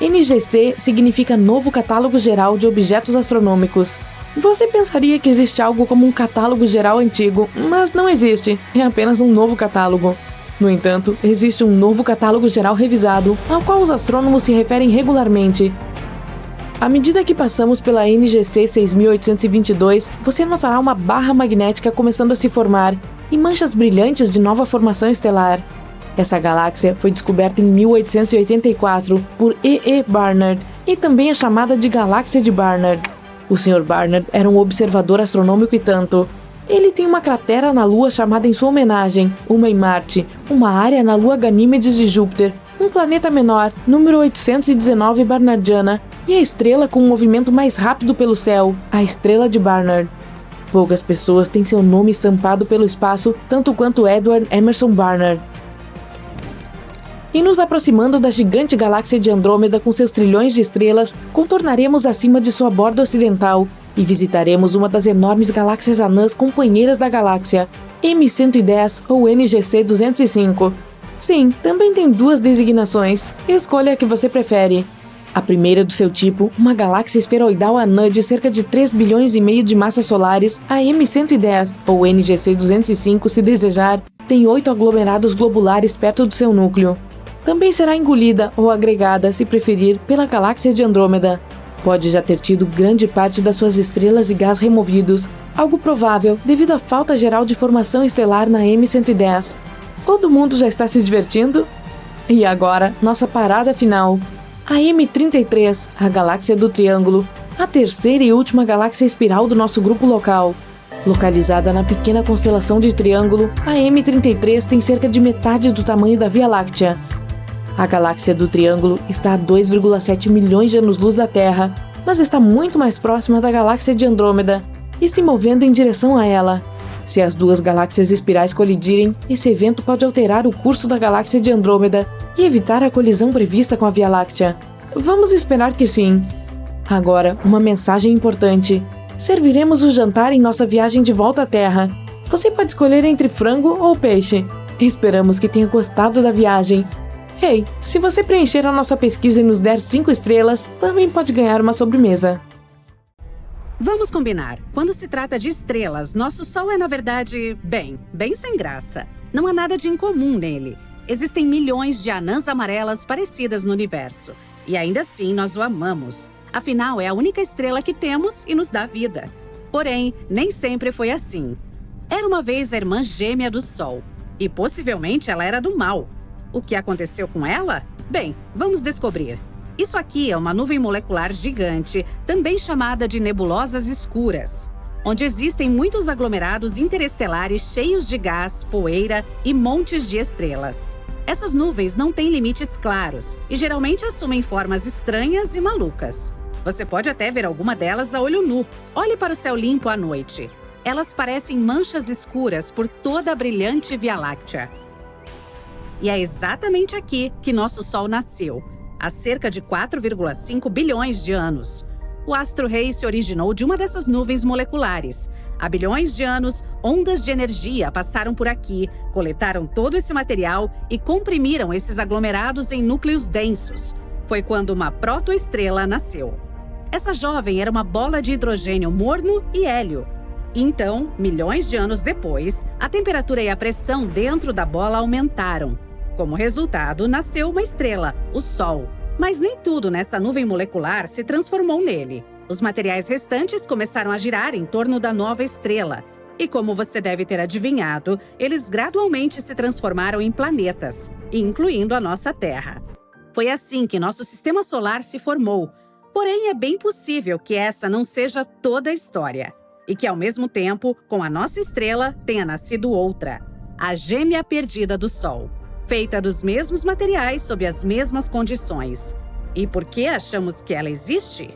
NGC significa Novo Catálogo Geral de Objetos Astronômicos. Você pensaria que existe algo como um catálogo geral antigo, mas não existe, é apenas um novo catálogo. No entanto, existe um novo catálogo geral revisado, ao qual os astrônomos se referem regularmente. À medida que passamos pela NGC 6822, você notará uma barra magnética começando a se formar e manchas brilhantes de nova formação estelar. Essa galáxia foi descoberta em 1884 por E. Barnard e também é chamada de Galáxia de Barnard. O Sr. Barnard era um observador astronômico e tanto. Ele tem uma cratera na Lua chamada em sua homenagem, uma em Marte, uma área na Lua Ganímedes de Júpiter, um planeta menor, número 819 Barnardiana, e a estrela com o movimento mais rápido pelo céu, a Estrela de Barnard. Poucas pessoas têm seu nome estampado pelo espaço, tanto quanto Edward Emerson Barnard. E nos aproximando da gigante galáxia de Andrômeda com seus trilhões de estrelas, contornaremos acima de sua borda ocidental e visitaremos uma das enormes galáxias anãs companheiras da galáxia, M110 ou NGC 205. Sim, também tem 2 designações. Escolha a que você prefere. A primeira do seu tipo, uma galáxia esferoidal anã de cerca de 3 bilhões e meio de massas solares, a M110 ou NGC 205 se desejar, tem 8 aglomerados globulares perto do seu núcleo. Também será engolida ou agregada, se preferir, pela galáxia de Andrômeda. Pode já ter tido grande parte das suas estrelas e gás removidos, algo provável devido à falta geral de formação estelar na M110. Todo mundo já está se divertindo? E agora, nossa parada final. A M33, a galáxia do Triângulo, a terceira e última galáxia espiral do nosso grupo local. Localizada na pequena constelação de Triângulo, a M33 tem cerca de metade do tamanho da Via Láctea. A galáxia do Triângulo está a 2,7 milhões de anos-luz da Terra, mas está muito mais próxima da galáxia de Andrômeda e se movendo em direção a ela. Se as 2 galáxias espirais colidirem, esse evento pode alterar o curso da galáxia de Andrômeda e evitar a colisão prevista com a Via Láctea. Vamos esperar que sim. Agora, uma mensagem importante. Serviremos o jantar em nossa viagem de volta à Terra. Você pode escolher entre frango ou peixe. Esperamos que tenha gostado da viagem. Hey, se você preencher a nossa pesquisa e nos der 5 estrelas, também pode ganhar uma sobremesa. Vamos combinar. Quando se trata de estrelas, nosso Sol é, na verdade, bem sem graça. Não há nada de incomum nele. Existem milhões de anãs amarelas parecidas no universo. E ainda assim, nós o amamos. Afinal, é a única estrela que temos e nos dá vida. Porém, nem sempre foi assim. Era uma vez a irmã gêmea do Sol, e possivelmente ela era do mal. O que aconteceu com ela? Bem, vamos descobrir. Isso aqui é uma nuvem molecular gigante, também chamada de nebulosas escuras, onde existem muitos aglomerados interestelares cheios de gás, poeira e montes de estrelas. Essas nuvens não têm limites claros e geralmente assumem formas estranhas e malucas. Você pode até ver alguma delas a olho nu. Olhe para o céu limpo à noite. Elas parecem manchas escuras por toda a brilhante Via Láctea. E é exatamente aqui que nosso Sol nasceu, há cerca de 4,5 bilhões de anos. O astro-rei se originou de uma dessas nuvens moleculares. Há bilhões de anos, ondas de energia passaram por aqui, coletaram todo esse material e comprimiram esses aglomerados em núcleos densos. Foi quando uma protoestrela nasceu. Essa jovem era uma bola de hidrogênio morno e hélio. Então, milhões de anos depois, a temperatura e a pressão dentro da bola aumentaram. Como resultado, nasceu uma estrela, o Sol. Mas nem tudo nessa nuvem molecular se transformou nele. Os materiais restantes começaram a girar em torno da nova estrela. E como você deve ter adivinhado, eles gradualmente se transformaram em planetas, incluindo a nossa Terra. Foi assim que nosso sistema solar se formou. Porém, é bem possível que essa não seja toda a história. E que, ao mesmo tempo, com a nossa estrela, tenha nascido outra, a gêmea perdida do Sol, feita dos mesmos materiais sob as mesmas condições. E por que achamos que ela existe?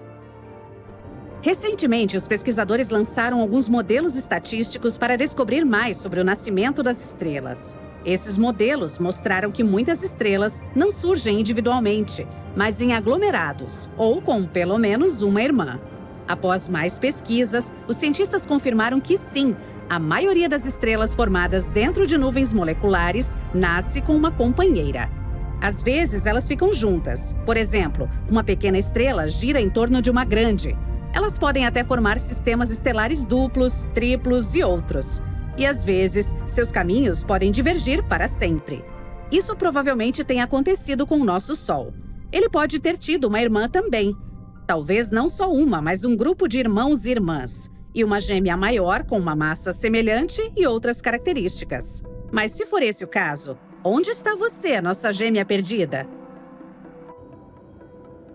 Recentemente, os pesquisadores lançaram alguns modelos estatísticos para descobrir mais sobre o nascimento das estrelas. Esses modelos mostraram que muitas estrelas não surgem individualmente, mas em aglomerados, ou com pelo menos uma irmã. Após mais pesquisas, os cientistas confirmaram que sim, a maioria das estrelas formadas dentro de nuvens moleculares nasce com uma companheira. Às vezes, elas ficam juntas. Por exemplo, uma pequena estrela gira em torno de uma grande. Elas podem até formar sistemas estelares duplos, triplos e outros. E às vezes, seus caminhos podem divergir para sempre. Isso provavelmente tem acontecido com o nosso Sol. Ele pode ter tido uma irmã também. Talvez não só uma, mas um grupo de irmãos e irmãs. E uma gêmea maior com uma massa semelhante e outras características. Mas se for esse o caso, onde está você, nossa gêmea perdida?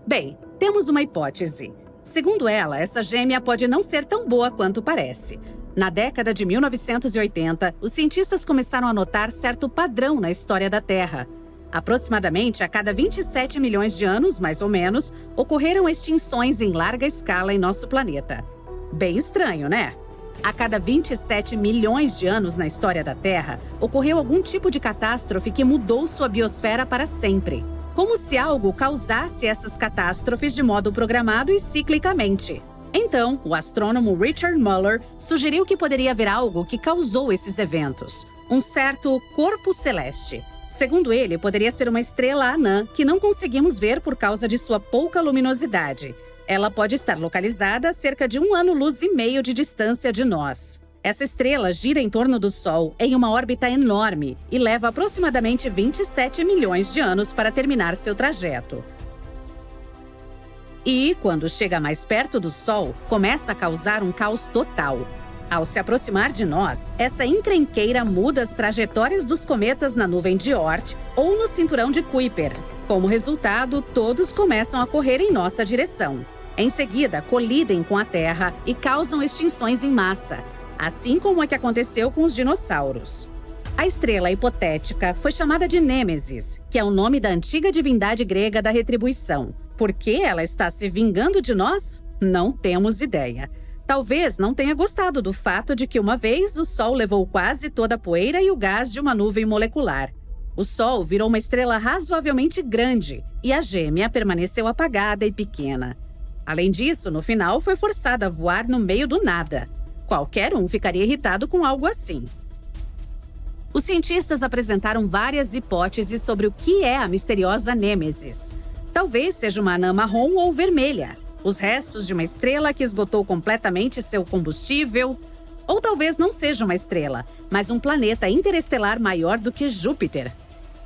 Bem, temos uma hipótese. Segundo ela, essa gêmea pode não ser tão boa quanto parece. Na década de 1980, os cientistas começaram a notar certo padrão na história da Terra. Aproximadamente a cada 27 milhões de anos, mais ou menos, ocorreram extinções em larga escala em nosso planeta. Bem estranho, né? A cada 27 milhões de anos na história da Terra, ocorreu algum tipo de catástrofe que mudou sua biosfera para sempre. Como se algo causasse essas catástrofes de modo programado e ciclicamente. Então, o astrônomo Richard Muller sugeriu que poderia haver algo que causou esses eventos. Um certo corpo celeste. Segundo ele, poderia ser uma estrela anã que não conseguimos ver por causa de sua pouca luminosidade. Ela pode estar localizada a cerca de 1,5 anos de distância de nós. Essa estrela gira em torno do Sol em uma órbita enorme e leva aproximadamente 27 milhões de anos para terminar seu trajeto. E, quando chega mais perto do Sol, começa a causar um caos total. Ao se aproximar de nós, essa encrenqueira muda as trajetórias dos cometas na nuvem de Oort ou no cinturão de Kuiper. Como resultado, todos começam a correr em nossa direção. Em seguida, colidem com a Terra e causam extinções em massa, assim como é que aconteceu com os dinossauros. A estrela hipotética foi chamada de Nêmesis, que é o nome da antiga divindade grega da retribuição. Por que ela está se vingando de nós? Não temos ideia. Talvez não tenha gostado do fato de que uma vez o Sol levou quase toda a poeira e o gás de uma nuvem molecular. O Sol virou uma estrela razoavelmente grande e a gêmea permaneceu apagada e pequena. Além disso, no final foi forçada a voar no meio do nada. Qualquer um ficaria irritado com algo assim. Os cientistas apresentaram várias hipóteses sobre o que é a misteriosa Nêmesis. Talvez seja uma anã marrom ou vermelha, os restos de uma estrela que esgotou completamente seu combustível. Ou talvez não seja uma estrela, mas um planeta interestelar maior do que Júpiter.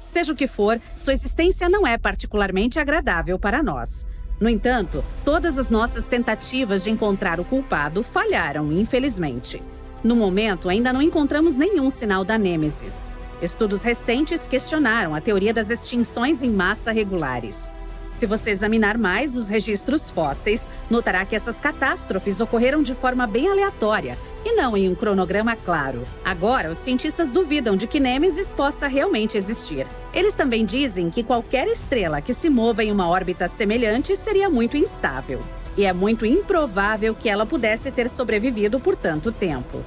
Seja o que for, sua existência não é particularmente agradável para nós. No entanto, todas as nossas tentativas de encontrar o culpado falharam, infelizmente. No momento, ainda não encontramos nenhum sinal da Nêmesis. Estudos recentes questionaram a teoria das extinções em massa regulares. Se você examinar mais os registros fósseis, notará que essas catástrofes ocorreram de forma bem aleatória e não em um cronograma claro. Agora, os cientistas duvidam de que Nêmesis possa realmente existir. Eles também dizem que qualquer estrela que se mova em uma órbita semelhante seria muito instável. E é muito improvável que ela pudesse ter sobrevivido por tanto tempo.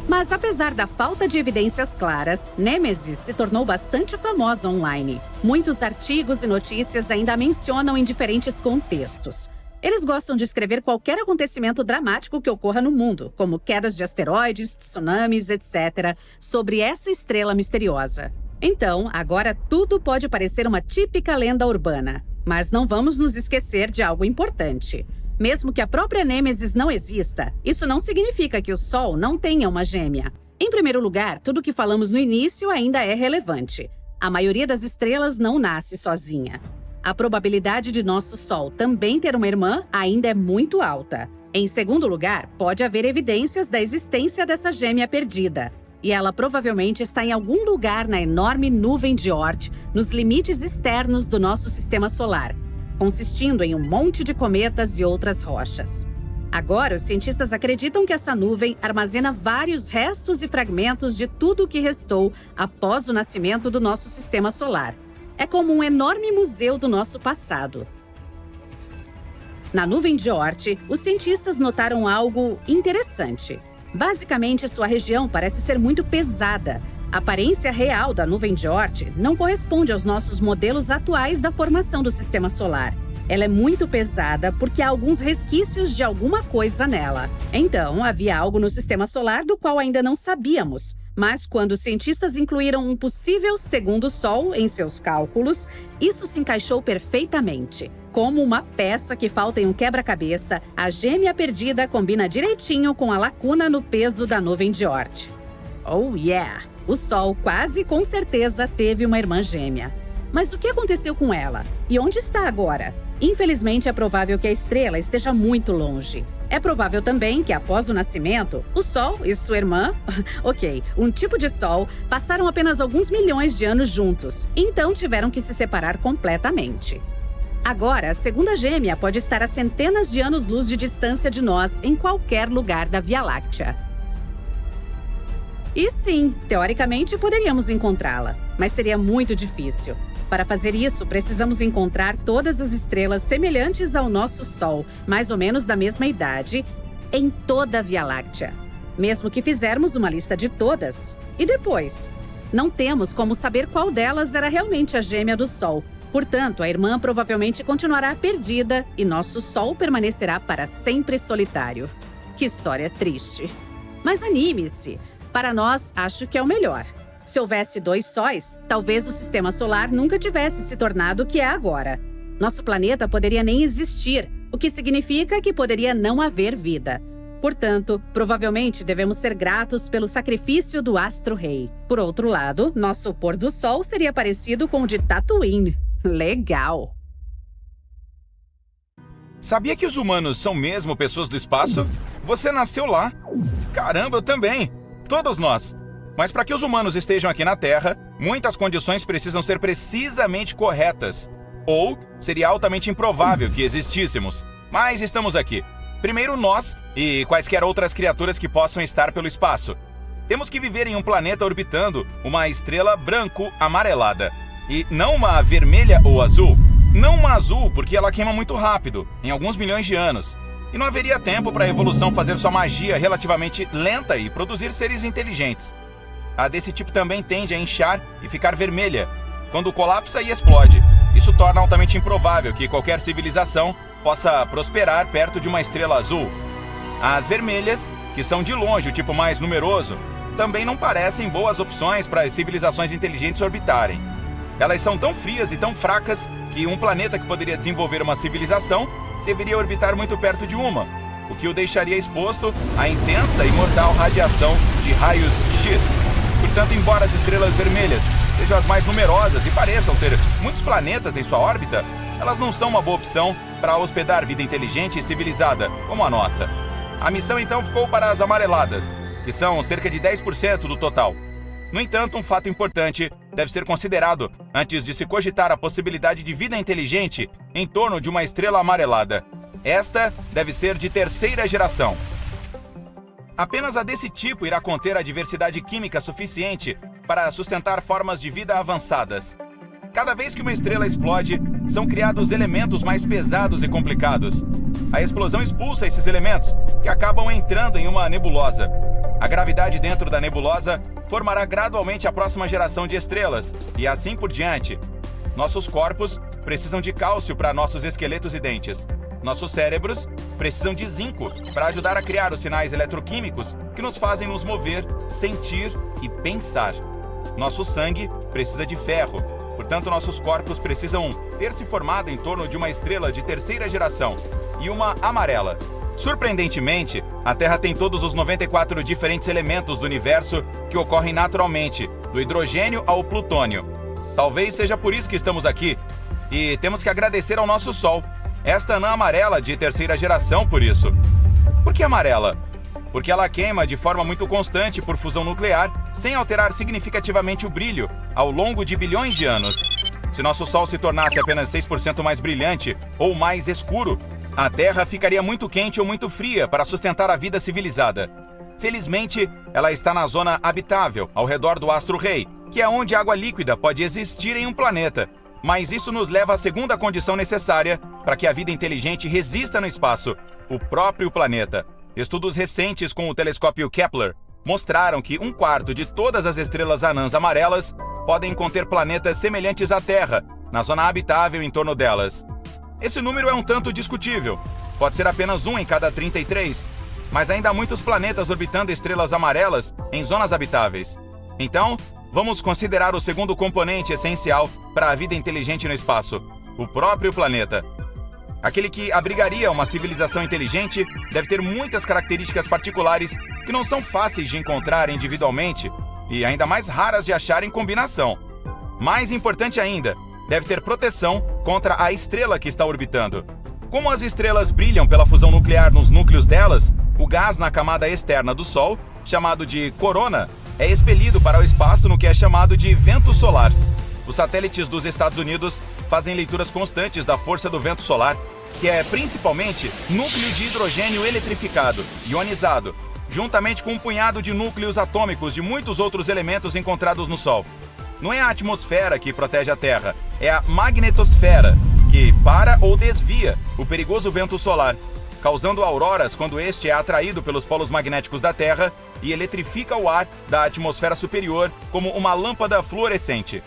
Mas apesar da falta de evidências claras, Nêmesis se tornou bastante famosa online. Muitos artigos e notícias ainda a mencionam em diferentes contextos. Eles gostam de escrever qualquer acontecimento dramático que ocorra no mundo, como quedas de asteroides, tsunamis, etc., sobre essa estrela misteriosa. Então, agora tudo pode parecer uma típica lenda urbana. Mas não vamos nos esquecer de algo importante. Mesmo que a própria Nêmesis não exista, isso não significa que o Sol não tenha uma gêmea. Em primeiro lugar, tudo o que falamos no início ainda é relevante. A maioria das estrelas não nasce sozinha. A probabilidade de nosso Sol também ter uma irmã ainda é muito alta. Em segundo lugar, pode haver evidências da existência dessa gêmea perdida. E ela provavelmente está em algum lugar na enorme nuvem de Oort, nos limites externos do nosso sistema solar, consistindo em um monte de cometas e outras rochas. Agora, os cientistas acreditam que essa nuvem armazena vários restos e fragmentos de tudo o que restou após o nascimento do nosso sistema solar. É como um enorme museu do nosso passado. Na nuvem de Oort, os cientistas notaram algo interessante. Basicamente, sua região parece ser muito pesada. A aparência real da nuvem de Oort não corresponde aos nossos modelos atuais da formação do sistema solar. Ela é muito pesada porque há alguns resquícios de alguma coisa nela. Então, havia algo no sistema solar do qual ainda não sabíamos. Mas quando os cientistas incluíram um possível segundo Sol em seus cálculos, isso se encaixou perfeitamente. Como uma peça que falta em um quebra-cabeça, a gêmea perdida combina direitinho com a lacuna no peso da nuvem de Oort. Oh yeah! O Sol quase com certeza teve uma irmã gêmea. Mas o que aconteceu com ela? E onde está agora? Infelizmente, é provável que a estrela esteja muito longe. É provável também que, após o nascimento, o Sol e sua irmã, um tipo de Sol, passaram apenas alguns milhões de anos juntos, então tiveram que se separar completamente. Agora, a segunda gêmea pode estar a centenas de anos-luz de distância de nós em qualquer lugar da Via Láctea. E sim, teoricamente poderíamos encontrá-la, mas seria muito difícil. Para fazer isso, precisamos encontrar todas as estrelas semelhantes ao nosso Sol, mais ou menos da mesma idade, em toda a Via Láctea. Mesmo que fizermos uma lista de todas. E depois? Não temos como saber qual delas era realmente a gêmea do Sol. Portanto, a irmã provavelmente continuará perdida e nosso Sol permanecerá para sempre solitário. Que história triste. Mas anime-se! Para nós, acho que é o melhor. Se houvesse 2 sóis, talvez o sistema solar nunca tivesse se tornado o que é agora. Nosso planeta poderia nem existir, o que significa que poderia não haver vida. Portanto, provavelmente devemos ser gratos pelo sacrifício do astro-rei. Por outro lado, nosso pôr do sol seria parecido com o de Tatooine. Legal! Sabia que os humanos são mesmo pessoas do espaço? Você nasceu lá. Caramba, eu também. Todos nós. Mas para que os humanos estejam aqui na Terra, muitas condições precisam ser precisamente corretas. Ou seria altamente improvável que existíssemos. Mas estamos aqui. Primeiro nós e quaisquer outras criaturas que possam estar pelo espaço. Temos que viver em um planeta orbitando uma estrela branco-amarelada. E não uma vermelha ou azul. Não uma azul, porque ela queima muito rápido, em alguns milhões de anos. E não haveria tempo para a evolução fazer sua magia relativamente lenta e produzir seres inteligentes. A desse tipo também tende a inchar e ficar vermelha, quando colapsa e explode. Isso torna altamente improvável que qualquer civilização possa prosperar perto de uma estrela azul. As vermelhas, que são de longe o tipo mais numeroso, também não parecem boas opções para as civilizações inteligentes orbitarem. Elas são tão frias e tão fracas que um planeta que poderia desenvolver uma civilização deveria orbitar muito perto de uma, o que o deixaria exposto à intensa e mortal radiação de raios X. Portanto, embora as estrelas vermelhas sejam as mais numerosas e pareçam ter muitos planetas em sua órbita, elas não são uma boa opção para hospedar vida inteligente e civilizada, como a nossa. A missão então ficou para as amareladas, que são cerca de 10% do total. No entanto, um fato importante deve ser considerado antes de se cogitar a possibilidade de vida inteligente em torno de uma estrela amarelada. Esta deve ser de terceira geração. Apenas a desse tipo irá conter a diversidade química suficiente para sustentar formas de vida avançadas. Cada vez que uma estrela explode, são criados elementos mais pesados e complicados. A explosão expulsa esses elementos, que acabam entrando em uma nebulosa. A gravidade dentro da nebulosa formará gradualmente a próxima geração de estrelas, e assim por diante. Nossos corpos precisam de cálcio para nossos esqueletos e dentes. Nossos cérebros precisam de zinco para ajudar a criar os sinais eletroquímicos que nos fazem nos mover, sentir e pensar. Nosso sangue precisa de ferro. Portanto, nossos corpos precisam ter se formado em torno de uma estrela de terceira geração e uma amarela. Surpreendentemente, a Terra tem todos os 94 diferentes elementos do universo que ocorrem naturalmente, do hidrogênio ao plutônio. Talvez seja por isso que estamos aqui, e temos que agradecer ao nosso Sol, esta anã amarela de terceira geração, por isso. Por que amarela? Porque ela queima de forma muito constante por fusão nuclear, sem alterar significativamente o brilho, ao longo de bilhões de anos. Se nosso Sol se tornasse apenas 6% mais brilhante ou mais escuro, a Terra ficaria muito quente ou muito fria para sustentar a vida civilizada. Felizmente, ela está na zona habitável, ao redor do astro-rei, que é onde água líquida pode existir em um planeta. Mas isso nos leva à segunda condição necessária para que a vida inteligente resista no espaço: o próprio planeta. Estudos recentes com o telescópio Kepler mostraram que 1/4 de todas as estrelas anãs amarelas podem conter planetas semelhantes à Terra, na zona habitável em torno delas. Esse número é um tanto discutível. Pode ser apenas 1 em cada 33, mas ainda há muitos planetas orbitando estrelas amarelas em zonas habitáveis. Então, vamos considerar o segundo componente essencial para a vida inteligente no espaço: o próprio planeta. Aquele que abrigaria uma civilização inteligente deve ter muitas características particulares que não são fáceis de encontrar individualmente e ainda mais raras de achar em combinação. Mais importante ainda, deve ter proteção contra a estrela que está orbitando. Como as estrelas brilham pela fusão nuclear nos núcleos delas, o gás na camada externa do Sol, chamado de corona, é expelido para o espaço no que é chamado de vento solar. Os satélites dos Estados Unidos fazem leituras constantes da força do vento solar, que é principalmente núcleo de hidrogênio eletrificado, ionizado, juntamente com um punhado de núcleos atômicos de muitos outros elementos encontrados no Sol. Não é a atmosfera que protege a Terra, é a magnetosfera, que para ou desvia o perigoso vento solar, causando auroras quando este é atraído pelos polos magnéticos da Terra e eletrifica o ar da atmosfera superior como uma lâmpada fluorescente.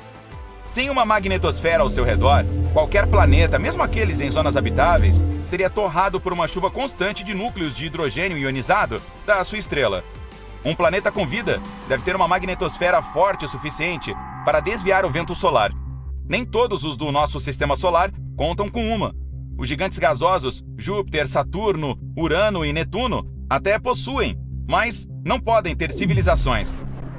Sem uma magnetosfera ao seu redor, qualquer planeta, mesmo aqueles em zonas habitáveis, seria torrado por uma chuva constante de núcleos de hidrogênio ionizado da sua estrela. Um planeta com vida deve ter uma magnetosfera forte o suficiente para desviar o vento solar. Nem todos os do nosso sistema solar contam com uma. Os gigantes gasosos, Júpiter, Saturno, Urano e Netuno, até possuem, mas não podem ter civilizações.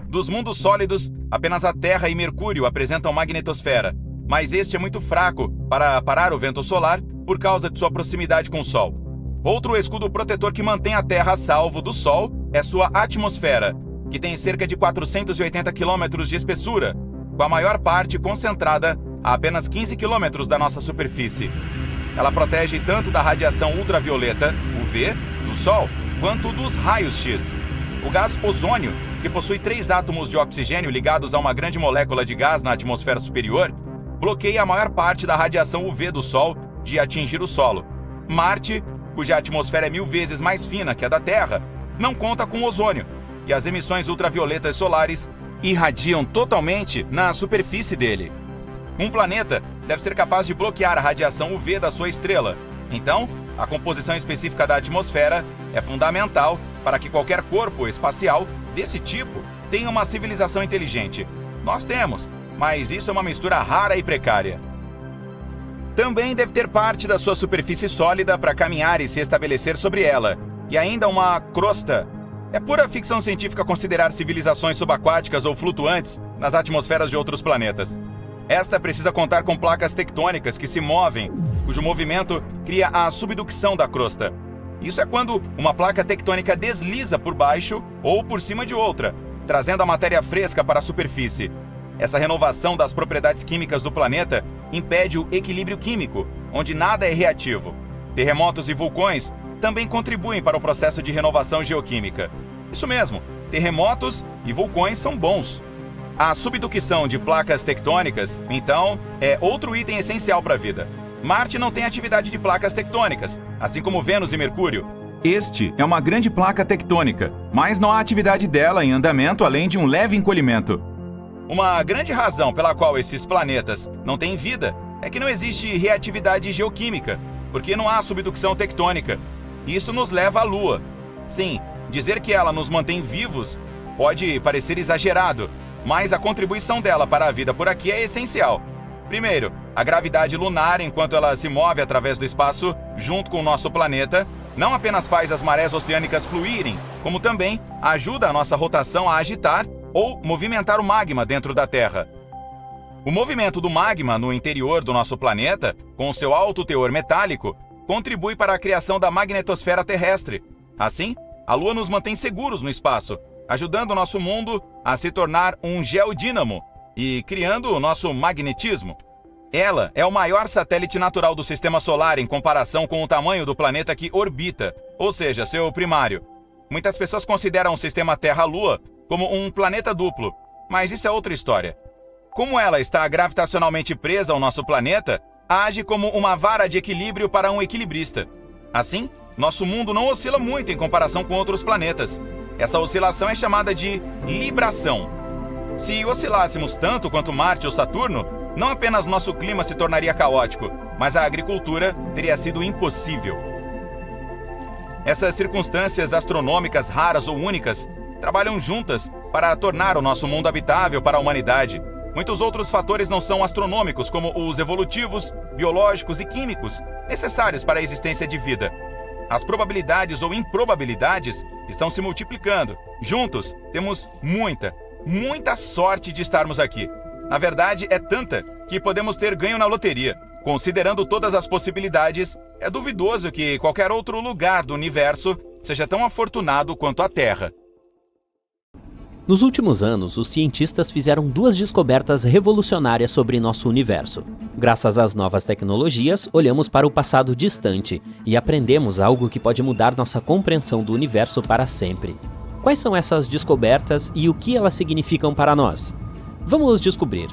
Dos mundos sólidos, apenas a Terra e Mercúrio apresentam magnetosfera, mas este é muito fraco para parar o vento solar por causa de sua proximidade com o Sol. Outro escudo protetor que mantém a Terra a salvo do Sol é sua atmosfera, que tem cerca de 480 km de espessura, com a maior parte concentrada a apenas 15 km da nossa superfície. Ela protege tanto da radiação ultravioleta, UV, do Sol, quanto dos raios X. O gás ozônio, que possui 3 átomos de oxigênio ligados a uma grande molécula de gás na atmosfera superior, bloqueia a maior parte da radiação UV do Sol de atingir o solo. Marte, cuja atmosfera é 1000 vezes mais fina que a da Terra, não conta com ozônio, e as emissões ultravioletas solares irradiam totalmente na superfície dele. Um planeta deve ser capaz de bloquear a radiação UV da sua estrela. Então, a composição específica da atmosfera é fundamental para que qualquer corpo espacial desse tipo tenha uma civilização inteligente. Nós temos, mas isso é uma mistura rara e precária. Também deve ter parte da sua superfície sólida para caminhar e se estabelecer sobre ela, e ainda uma crosta. É pura ficção científica considerar civilizações subaquáticas ou flutuantes nas atmosferas de outros planetas. Esta precisa contar com placas tectônicas que se movem, cujo movimento cria a subducção da crosta. Isso é quando uma placa tectônica desliza por baixo ou por cima de outra, trazendo a matéria fresca para a superfície. Essa renovação das propriedades químicas do planeta impede o equilíbrio químico, onde nada é reativo. Terremotos e vulcões também contribuem para o processo de renovação geoquímica. Isso mesmo, terremotos e vulcões são bons. A subducção de placas tectônicas, então, é outro item essencial para a vida. Marte não tem atividade de placas tectônicas, assim como Vênus e Mercúrio. Este é uma grande placa tectônica, mas não há atividade dela em andamento além de um leve encolhimento. Uma grande razão pela qual esses planetas não têm vida é que não existe reatividade geoquímica, porque não há subducção tectônica. Isso nos leva à Lua. Sim, dizer que ela nos mantém vivos pode parecer exagerado, mas a contribuição dela para a vida por aqui é essencial. Primeiro, a gravidade lunar, enquanto ela se move através do espaço junto com o nosso planeta, não apenas faz as marés oceânicas fluírem, como também ajuda a nossa rotação a agitar ou movimentar o magma dentro da Terra. O movimento do magma no interior do nosso planeta, com seu alto teor metálico, contribui para a criação da magnetosfera terrestre. Assim, a Lua nos mantém seguros no espaço, ajudando o nosso mundo a se tornar um geodínamo e criando o nosso magnetismo. Ela é o maior satélite natural do Sistema Solar em comparação com o tamanho do planeta que orbita, ou seja, seu primário. Muitas pessoas consideram o sistema Terra-Lua como um planeta duplo, mas isso é outra história. Como ela está gravitacionalmente presa ao nosso planeta, age como uma vara de equilíbrio para um equilibrista. Assim, nosso mundo não oscila muito em comparação com outros planetas. Essa oscilação é chamada de libração. Se oscilássemos tanto quanto Marte ou Saturno, não apenas nosso clima se tornaria caótico, mas a agricultura teria sido impossível. Essas circunstâncias astronômicas raras ou únicas trabalham juntas para tornar o nosso mundo habitável para a humanidade. Muitos outros fatores não são astronômicos, como os evolutivos, biológicos e químicos, necessários para a existência de vida. As probabilidades ou improbabilidades estão se multiplicando. Juntos, temos muita sorte de estarmos aqui. Na verdade, é tanta que podemos ter ganho na loteria. Considerando todas as possibilidades, é duvidoso que qualquer outro lugar do universo seja tão afortunado quanto a Terra. Nos últimos anos, os cientistas fizeram 2 descobertas revolucionárias sobre nosso universo. Graças às novas tecnologias, olhamos para o passado distante e aprendemos algo que pode mudar nossa compreensão do universo para sempre. Quais são essas descobertas e o que elas significam para nós? Vamos descobrir.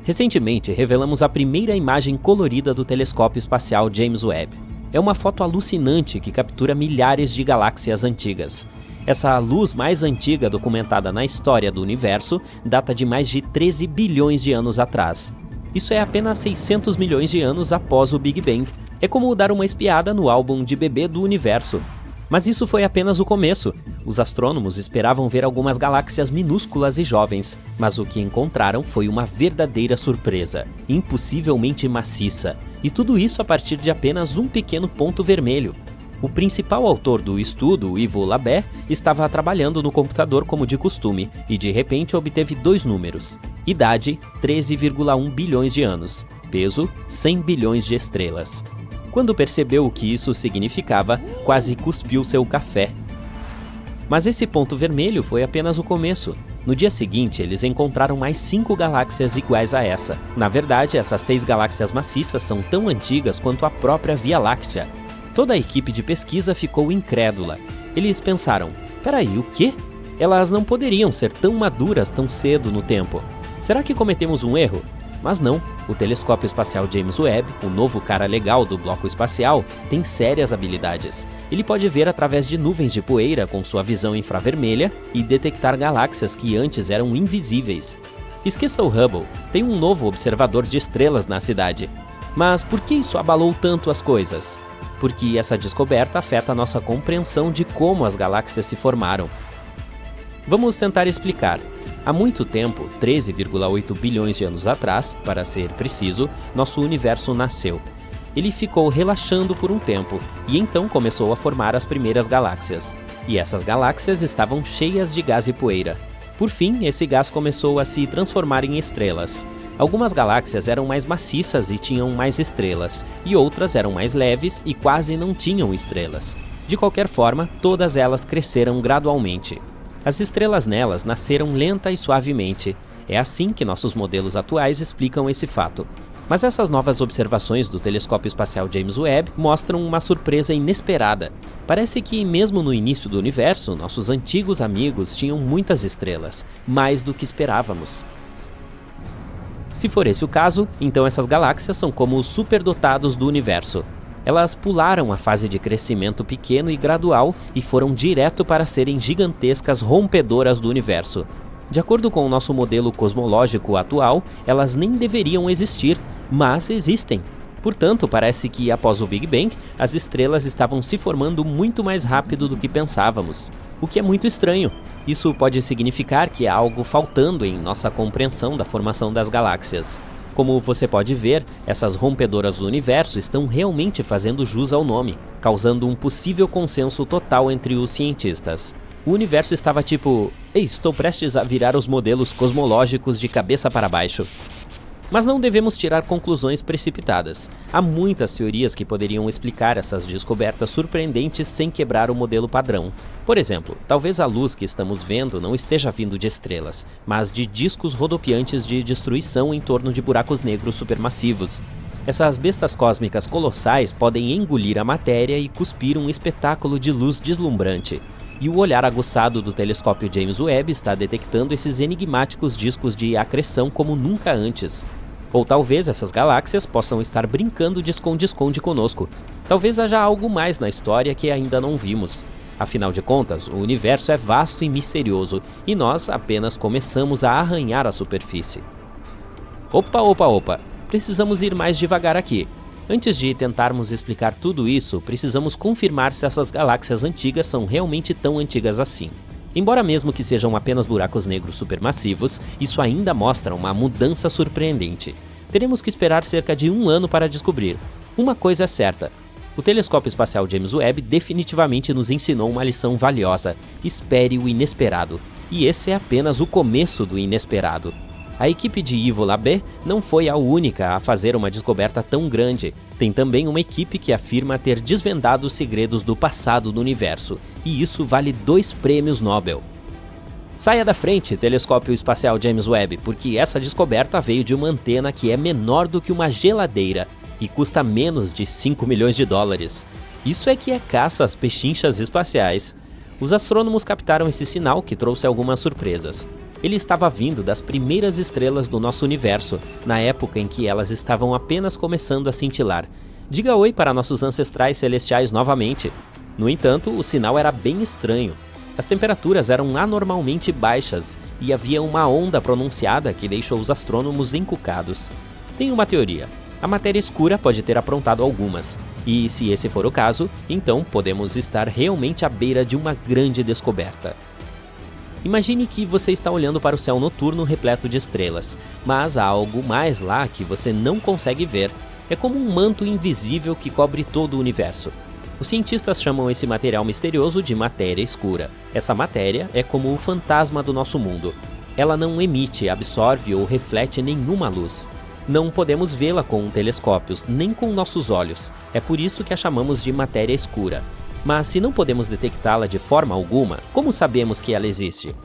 Recentemente, revelamos a primeira imagem colorida do telescópio espacial James Webb. É uma foto alucinante que captura milhares de galáxias antigas. Essa luz mais antiga documentada na história do universo data de mais de 13 bilhões de anos atrás. Isso é apenas 600 milhões de anos após o Big Bang. É como dar uma espiada no álbum de bebê do universo. Mas isso foi apenas o começo. Os astrônomos esperavam ver algumas galáxias minúsculas e jovens, mas o que encontraram foi uma verdadeira surpresa, impossivelmente maciça. E tudo isso a partir de apenas um pequeno ponto vermelho. O principal autor do estudo, Ivo Labé, estava trabalhando no computador como de costume e de repente obteve 2 números. Idade, 13,1 bilhões de anos. Peso, 100 bilhões de estrelas. Quando percebeu o que isso significava, quase cuspiu seu café. Mas esse ponto vermelho foi apenas o começo. No dia seguinte, eles encontraram mais 5 galáxias iguais a essa. Na verdade, essas 6 galáxias maciças são tão antigas quanto a própria Via Láctea. Toda a equipe de pesquisa ficou incrédula. Eles pensaram, peraí, o quê? Elas não poderiam ser tão maduras tão cedo no tempo. Será que cometemos um erro? Mas não, o telescópio espacial James Webb, o novo cara legal do bloco espacial, tem sérias habilidades. Ele pode ver através de nuvens de poeira com sua visão infravermelha e detectar galáxias que antes eram invisíveis. Esqueça o Hubble, tem um novo observador de estrelas na cidade. Mas por que isso abalou tanto as coisas? Porque essa descoberta afeta a nossa compreensão de como as galáxias se formaram. Vamos tentar explicar. Há muito tempo, 13,8 bilhões de anos atrás, para ser preciso, nosso universo nasceu. Ele ficou relaxando por um tempo, e então começou a formar as primeiras galáxias. E essas galáxias estavam cheias de gás e poeira. Por fim, esse gás começou a se transformar em estrelas. Algumas galáxias eram mais maciças e tinham mais estrelas, e outras eram mais leves e quase não tinham estrelas. De qualquer forma, todas elas cresceram gradualmente. As estrelas nelas nasceram lenta e suavemente. É assim que nossos modelos atuais explicam esse fato. Mas essas novas observações do telescópio espacial James Webb mostram uma surpresa inesperada. Parece que, mesmo no início do universo, nossos antigos amigos tinham muitas estrelas, mais do que esperávamos. Se for esse o caso, então essas galáxias são como os superdotados do universo. Elas pularam a fase de crescimento pequeno e gradual e foram direto para serem gigantescas rompedoras do universo. De acordo com o nosso modelo cosmológico atual, elas nem deveriam existir, mas existem. Portanto, parece que após o Big Bang, as estrelas estavam se formando muito mais rápido do que pensávamos, o que é muito estranho. Isso pode significar que há algo faltando em nossa compreensão da formação das galáxias. Como você pode ver, essas rompedoras do universo estão realmente fazendo jus ao nome, causando um possível consenso total entre os cientistas. O universo estava tipo, ei, estou prestes a virar os modelos cosmológicos de cabeça para baixo. Mas não devemos tirar conclusões precipitadas. Há muitas teorias que poderiam explicar essas descobertas surpreendentes sem quebrar o modelo padrão. Por exemplo, talvez a luz que estamos vendo não esteja vindo de estrelas, mas de discos rodopiantes de destruição em torno de buracos negros supermassivos. Essas bestas cósmicas colossais podem engolir a matéria e cuspir um espetáculo de luz deslumbrante. E o olhar aguçado do telescópio James Webb está detectando esses enigmáticos discos de acreção como nunca antes. Ou talvez essas galáxias possam estar brincando de esconde-esconde conosco. Talvez haja algo mais na história que ainda não vimos. Afinal de contas, o universo é vasto e misterioso, e nós apenas começamos a arranhar a superfície. Opa! Precisamos ir mais devagar aqui. Antes de tentarmos explicar tudo isso, precisamos confirmar se essas galáxias antigas são realmente tão antigas assim. Embora mesmo que sejam apenas buracos negros supermassivos, isso ainda mostra uma mudança surpreendente. Teremos que esperar cerca de 1 ano para descobrir. Uma coisa é certa, o telescópio espacial James Webb definitivamente nos ensinou uma lição valiosa: espere o inesperado. E esse é apenas o começo do inesperado. A equipe de Yves Labbé não foi a única a fazer uma descoberta tão grande. Tem também uma equipe que afirma ter desvendado os segredos do passado do universo, e isso vale 2 prêmios Nobel. Saia da frente, telescópio espacial James Webb, porque essa descoberta veio de uma antena que é menor do que uma geladeira e custa menos de 5 milhões de dólares. Isso é que é caça às pechinchas espaciais. Os astrônomos captaram esse sinal que trouxe algumas surpresas. Ele estava vindo das primeiras estrelas do nosso universo, na época em que elas estavam apenas começando a cintilar. Diga oi para nossos ancestrais celestiais novamente. No entanto, o sinal era bem estranho. As temperaturas eram anormalmente baixas e havia uma onda pronunciada que deixou os astrônomos encucados. Tem uma teoria. A matéria escura pode ter aprontado algumas, e se esse for o caso, então podemos estar realmente à beira de uma grande descoberta. Imagine que você está olhando para o céu noturno repleto de estrelas, mas há algo mais lá que você não consegue ver. É como um manto invisível que cobre todo o universo. Os cientistas chamam esse material misterioso de matéria escura. Essa matéria é como o fantasma do nosso mundo. Ela não emite, absorve ou reflete nenhuma luz. Não podemos vê-la com telescópios, nem com nossos olhos. É por isso que a chamamos de matéria escura. Mas se não podemos detectá-la de forma alguma, como sabemos que ela existe?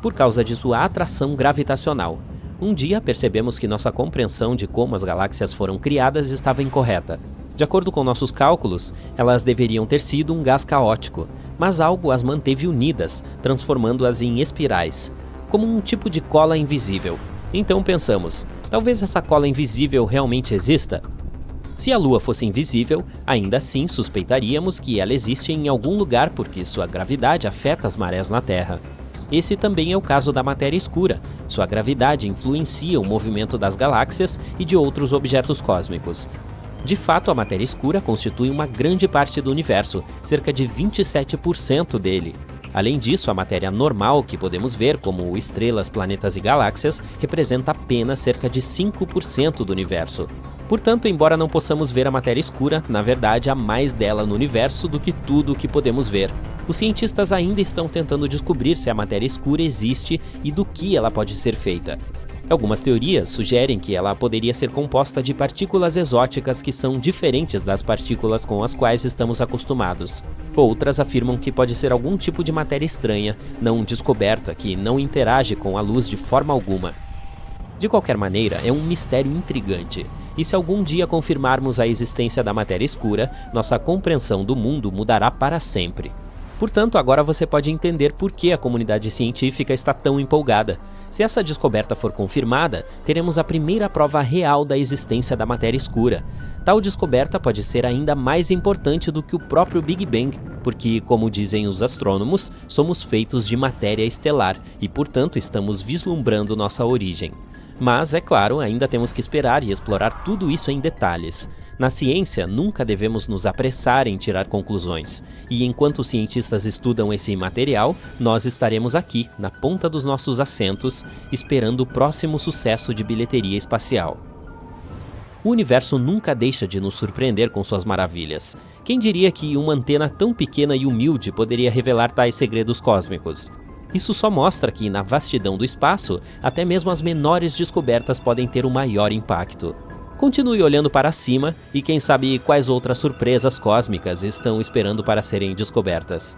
Por causa de sua atração gravitacional. Um dia percebemos que nossa compreensão de como as galáxias foram criadas estava incorreta. De acordo com nossos cálculos, elas deveriam ter sido um gás caótico, mas algo as manteve unidas, transformando-as em espirais, como um tipo de cola invisível. Então pensamos, talvez essa cola invisível realmente exista? Se a Lua fosse invisível, ainda assim suspeitaríamos que ela existe em algum lugar porque sua gravidade afeta as marés na Terra. Esse também é o caso da matéria escura. Sua gravidade influencia o movimento das galáxias e de outros objetos cósmicos. De fato, a matéria escura constitui uma grande parte do universo, cerca de 27% dele. Além disso, a matéria normal que podemos ver, como estrelas, planetas e galáxias, representa apenas cerca de 5% do universo. Portanto, embora não possamos ver a matéria escura, na verdade há mais dela no universo do que tudo o que podemos ver. Os cientistas ainda estão tentando descobrir se a matéria escura existe e do que ela pode ser feita. Algumas teorias sugerem que ela poderia ser composta de partículas exóticas que são diferentes das partículas com as quais estamos acostumados. Outras afirmam que pode ser algum tipo de matéria estranha, não descoberta, que não interage com a luz de forma alguma. De qualquer maneira, é um mistério intrigante. E se algum dia confirmarmos a existência da matéria escura, nossa compreensão do mundo mudará para sempre. Portanto, agora você pode entender por que a comunidade científica está tão empolgada. Se essa descoberta for confirmada, teremos a primeira prova real da existência da matéria escura. Tal descoberta pode ser ainda mais importante do que o próprio Big Bang, porque, como dizem os astrônomos, somos feitos de matéria estelar e, portanto, estamos vislumbrando nossa origem. Mas, é claro, ainda temos que esperar e explorar tudo isso em detalhes. Na ciência, nunca devemos nos apressar em tirar conclusões. E enquanto os cientistas estudam esse material, nós estaremos aqui, na ponta dos nossos assentos, esperando o próximo sucesso de bilheteria espacial. O universo nunca deixa de nos surpreender com suas maravilhas. Quem diria que uma antena tão pequena e humilde poderia revelar tais segredos cósmicos? Isso só mostra que, na vastidão do espaço, até mesmo as menores descobertas podem ter um maior impacto. Continue olhando para cima e quem sabe quais outras surpresas cósmicas estão esperando para serem descobertas.